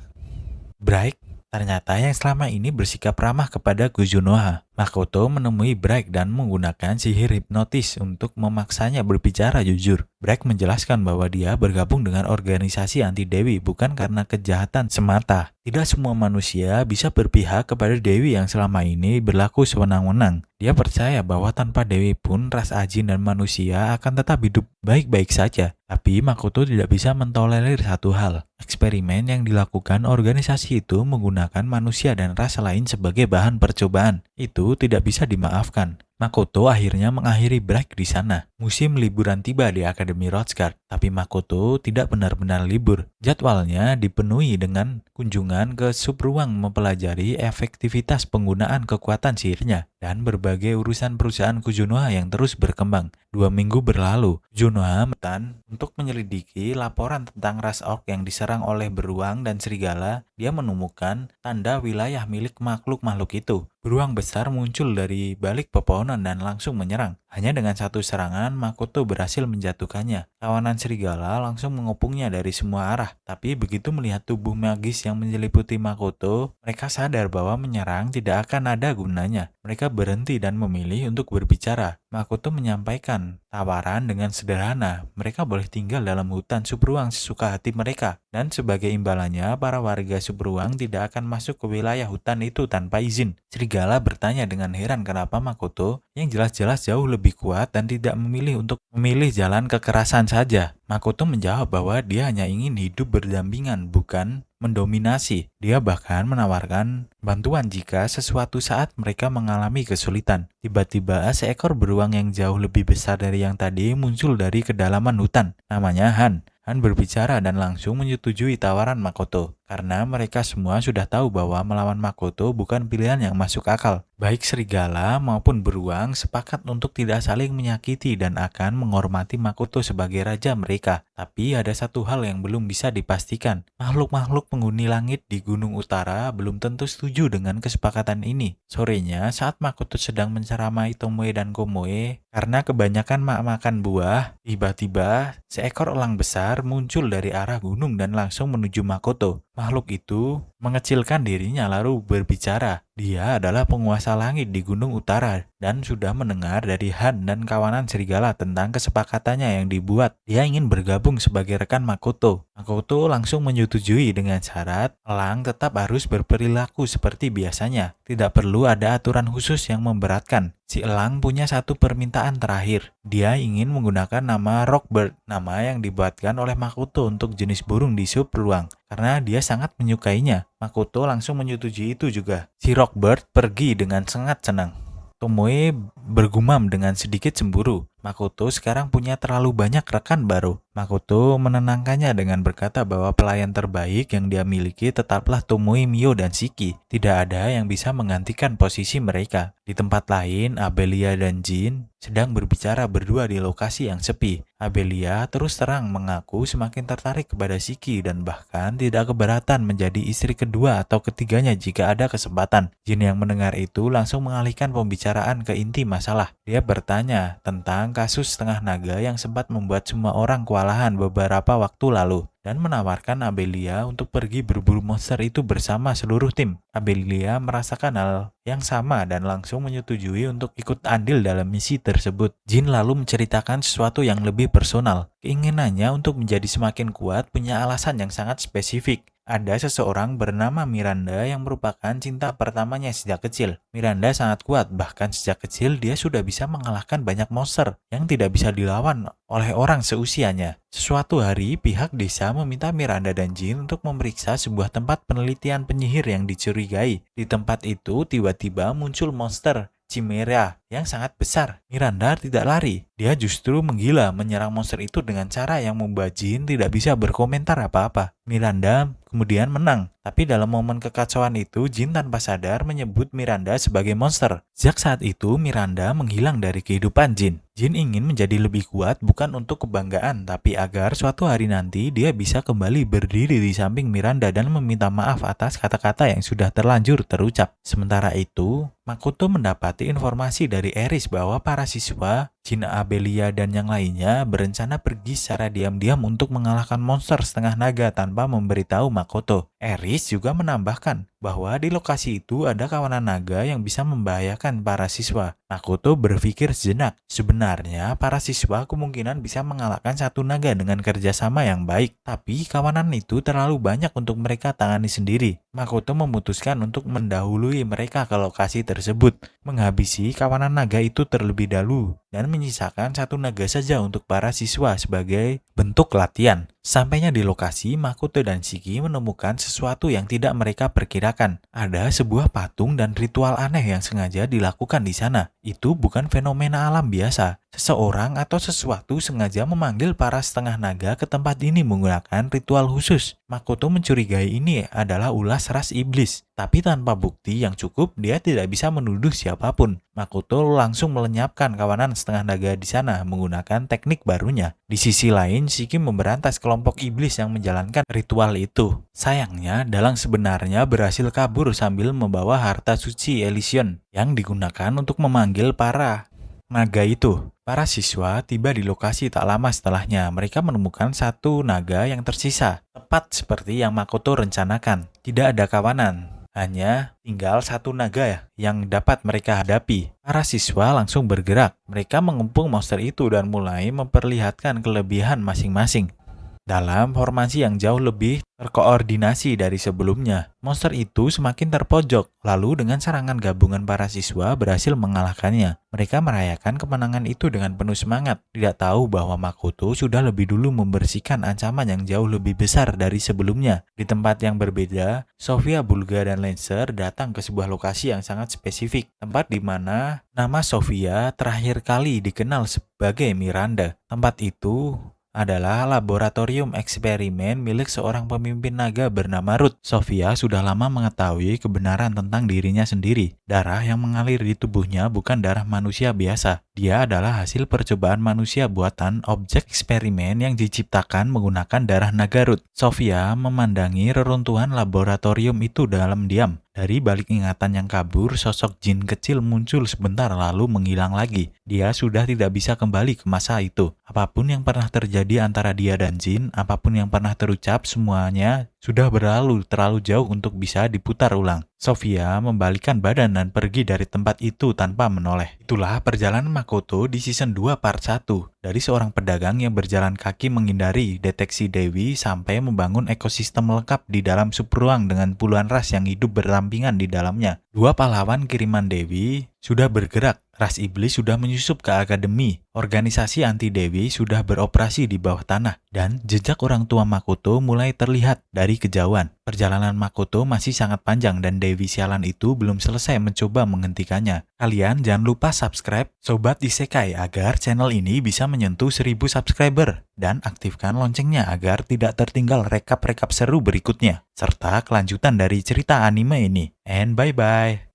Speaker 1: Bright ternyata yang selama ini bersikap ramah kepada Kuzunoha. Makoto menemui Bright dan menggunakan sihir hipnotis untuk memaksanya berbicara jujur. Bright menjelaskan bahwa dia bergabung dengan organisasi anti Dewi bukan karena kejahatan semata. Tidak semua manusia bisa berpihak kepada Dewi yang selama ini berlaku sewenang-wenang. Dia percaya bahwa tanpa Dewi pun ras Ajin dan manusia akan tetap hidup baik-baik saja. Tapi Makoto tidak bisa mentolerir satu hal. Eksperimen yang dilakukan organisasi itu menggunakan manusia dan ras lain sebagai bahan percobaan. Itu tidak bisa dimaafkan. Makoto akhirnya mengakhiri break di sana. Musim liburan tiba di Akademi Rothschild, tapi Makoto tidak benar-benar libur. Jadwalnya dipenuhi dengan kunjungan ke subruang mempelajari efektivitas penggunaan kekuatan sihirnya dan berbagai urusan perusahaan Kuzunoha yang terus berkembang. 2 minggu berlalu, Kuzunoha memutuskan untuk menyelidiki laporan tentang ras orc yang diserang oleh beruang dan serigala. Dia menemukan tanda wilayah milik makhluk-makhluk itu. Beruang besar muncul dari balik pepohonan dan langsung menyerang. Hanya dengan satu serangan, Makoto berhasil menjatuhkannya. Kawanan serigala langsung mengepungnya dari semua arah. Tapi begitu melihat tubuh magis yang menyeliputi Makoto, mereka sadar bahwa menyerang tidak akan ada gunanya. Mereka berhenti dan memilih untuk berbicara. Makoto menyampaikan tawaran dengan sederhana. Mereka boleh tinggal dalam hutan subruang sesuka hati mereka. Dan sebagai imbalannya, para warga subruang tidak akan masuk ke wilayah hutan itu tanpa izin. Serigala bertanya dengan heran kenapa Makoto yang jelas-jelas jauh lebih kuat dan tidak memilih jalan kekerasan saja. Makoto menjawab bahwa dia hanya ingin hidup berdampingan, bukan mendominasi. Dia bahkan menawarkan bantuan jika sesuatu saat mereka mengalami kesulitan. Tiba-tiba seekor beruang yang jauh lebih besar dari yang tadi muncul dari kedalaman hutan. Namanya Han. Han berbicara dan langsung menyetujui tawaran Makoto. Karena mereka semua sudah tahu bahwa melawan Makoto bukan pilihan yang masuk akal. Baik serigala maupun beruang sepakat untuk tidak saling menyakiti dan akan menghormati Makoto sebagai raja mereka. Tapi ada satu hal yang belum bisa dipastikan. Makhluk-makhluk penghuni langit di Gunung Utara belum tentu setuju dengan kesepakatan ini. Sorenya, saat Makoto sedang menceramai Tomoe dan Komoe, karena kebanyakan makan buah, tiba-tiba seekor elang besar muncul dari arah gunung dan langsung menuju Makoto. Makhluk itu mengecilkan dirinya lalu berbicara. Dia adalah penguasa langit di Gunung Utara dan sudah mendengar dari Han dan kawanan serigala tentang kesepakatannya yang dibuat. Dia ingin bergabung sebagai rekan Makoto. Makoto langsung menyetujui dengan syarat elang tetap harus berperilaku seperti biasanya. Tidak perlu ada aturan khusus yang memberatkan. Si elang punya satu permintaan terakhir. Dia ingin menggunakan nama Rockbird, nama yang dibuatkan oleh Makoto untuk jenis burung di subruang. Karena dia sangat menyukainya. Makoto langsung menyetujui itu juga. Si Rockbird pergi dengan sangat senang. Tomoe bergumam dengan sedikit cemburu. Makoto sekarang punya terlalu banyak rekan baru. Makoto menenangkannya dengan berkata bahwa pelayan terbaik yang dia miliki tetaplah Tomoe, Mio, dan Shiki. Tidak ada yang bisa menggantikan posisi mereka. Di tempat lain, Abelia dan Jin sedang berbicara berdua di lokasi yang sepi. Abelia terus terang mengaku semakin tertarik kepada Shiki dan bahkan tidak keberatan menjadi istri kedua atau ketiganya jika ada kesempatan. Jin yang mendengar itu langsung mengalihkan pembicaraan ke inti masalah. Dia bertanya tentang kasus setengah naga yang sempat membuat semua orang kewalahan beberapa waktu lalu dan menawarkan Abelia untuk pergi berburu monster itu bersama seluruh tim. Abelia merasakan hal yang sama dan langsung menyetujui untuk ikut andil dalam misi tersebut. Jin lalu menceritakan sesuatu yang lebih personal. Keinginannya untuk menjadi semakin kuat punya alasan yang sangat spesifik. Ada seseorang bernama Miranda yang merupakan cinta pertamanya sejak kecil. Miranda sangat kuat, bahkan sejak kecil dia sudah bisa mengalahkan banyak monster yang tidak bisa dilawan oleh orang seusianya. Suatu hari, pihak desa meminta Miranda dan Jin untuk memeriksa sebuah tempat penelitian penyihir yang dicurigai. Di tempat itu tiba-tiba muncul monster Chimera yang sangat besar. Miranda tidak lari, dia justru menggila menyerang monster itu dengan cara yang membuat Jin tidak bisa berkomentar apa-apa. Miranda kemudian menang, tapi dalam momen kekacauan itu Jin tanpa sadar menyebut Miranda sebagai monster. Sejak saat itu Miranda menghilang dari kehidupan Jin. Jin ingin menjadi lebih kuat bukan untuk kebanggaan, tapi agar suatu hari nanti dia bisa kembali berdiri di samping Miranda dan meminta maaf atas kata-kata yang sudah terlanjur terucap. Sementara itu, Makoto mendapati informasi dari Eris bahwa para siswa, Jin, Abelia, dan yang lainnya berencana pergi secara diam-diam untuk mengalahkan monster setengah naga tanpa memberitahu Makoto. Eris juga menambahkan bahwa di lokasi itu ada kawanan naga yang bisa membahayakan para siswa. Makoto berpikir sejenak. Sebenarnya para siswa kemungkinan bisa mengalahkan satu naga dengan kerjasama yang baik, tapi kawanan itu terlalu banyak untuk mereka tangani sendiri. Makoto memutuskan untuk mendahului mereka ke lokasi tersebut, menghabisi kawanan naga itu terlebih dahulu, dan menyisakan satu naga saja untuk para siswa sebagai bentuk latihan. Sampainya di lokasi, Makoto dan Shiki menemukan sesuatu yang tidak mereka perkirakan. Ada sebuah patung dan ritual aneh yang sengaja dilakukan di sana. Itu bukan fenomena alam biasa. Seseorang atau sesuatu sengaja memanggil para setengah naga ke tempat ini menggunakan ritual khusus. Makoto mencurigai ini adalah ulas ras iblis. Tapi tanpa bukti yang cukup, dia tidak bisa menuduh siapapun. Makoto langsung melenyapkan kawanan setengah naga di sana menggunakan teknik barunya. Di sisi lain, Shiki memberantas kelompok iblis yang menjalankan ritual itu. Sayangnya, Dalang sebenarnya berhasil kabur sambil membawa harta suci Elysion yang digunakan untuk memanggil para naga itu. Para siswa tiba di lokasi tak lama setelahnya. Mereka menemukan satu naga yang tersisa, tepat seperti yang Makoto rencanakan. Tidak ada kawanan. Hanya tinggal satu naga yang dapat mereka hadapi. Para siswa langsung bergerak. Mereka mengepung monster itu dan mulai memperlihatkan kelebihan masing-masing dalam formasi yang jauh lebih terkoordinasi dari sebelumnya. Monster itu semakin terpojok, lalu dengan serangan gabungan para siswa berhasil mengalahkannya. Mereka merayakan kemenangan itu dengan penuh semangat, tidak tahu bahwa Makoto sudah lebih dulu membersihkan ancaman yang jauh lebih besar dari sebelumnya. Di tempat yang berbeda, Sofia, Bulga, dan Lancer datang ke sebuah lokasi yang sangat spesifik, tempat di mana nama Sofia terakhir kali dikenal sebagai Miranda. Tempat itu adalah laboratorium eksperimen milik seorang pemimpin naga bernama Ruth. Sofia sudah lama mengetahui kebenaran tentang dirinya sendiri. Darah yang mengalir di tubuhnya bukan darah manusia biasa. Dia adalah hasil percobaan manusia buatan objek eksperimen yang diciptakan menggunakan darah naga Ruth. Sofia memandangi reruntuhan laboratorium itu dalam diam. Dari balik ingatan yang kabur, sosok jin kecil muncul sebentar lalu menghilang lagi. Dia sudah tidak bisa kembali ke masa itu. Apapun yang pernah terjadi antara dia dan jin, apapun yang pernah terucap, semuanya sudah berlalu terlalu jauh untuk bisa diputar ulang. Sofia membalikkan badan dan pergi dari tempat itu tanpa menoleh. Itulah perjalanan Makoto di season 2 part 1. Dari seorang pedagang yang berjalan kaki menghindari deteksi Dewi sampai membangun ekosistem lengkap di dalam subruang dengan puluhan ras yang hidup berdampingan di dalamnya. Dua pahlawan kiriman Dewi sudah bergerak. Ras iblis sudah menyusup ke akademi. Organisasi anti Dewi sudah beroperasi di bawah tanah. Dan jejak orang tua Makoto mulai terlihat dari kejauhan. Perjalanan Makoto masih sangat panjang dan Dewi sialan itu belum selesai mencoba menghentikannya. Kalian jangan lupa subscribe Sobat Isekai agar channel ini bisa menyentuh 1000 subscriber. Dan aktifkan loncengnya agar tidak tertinggal rekap-rekap seru berikutnya. Serta kelanjutan dari cerita anime ini. And bye-bye.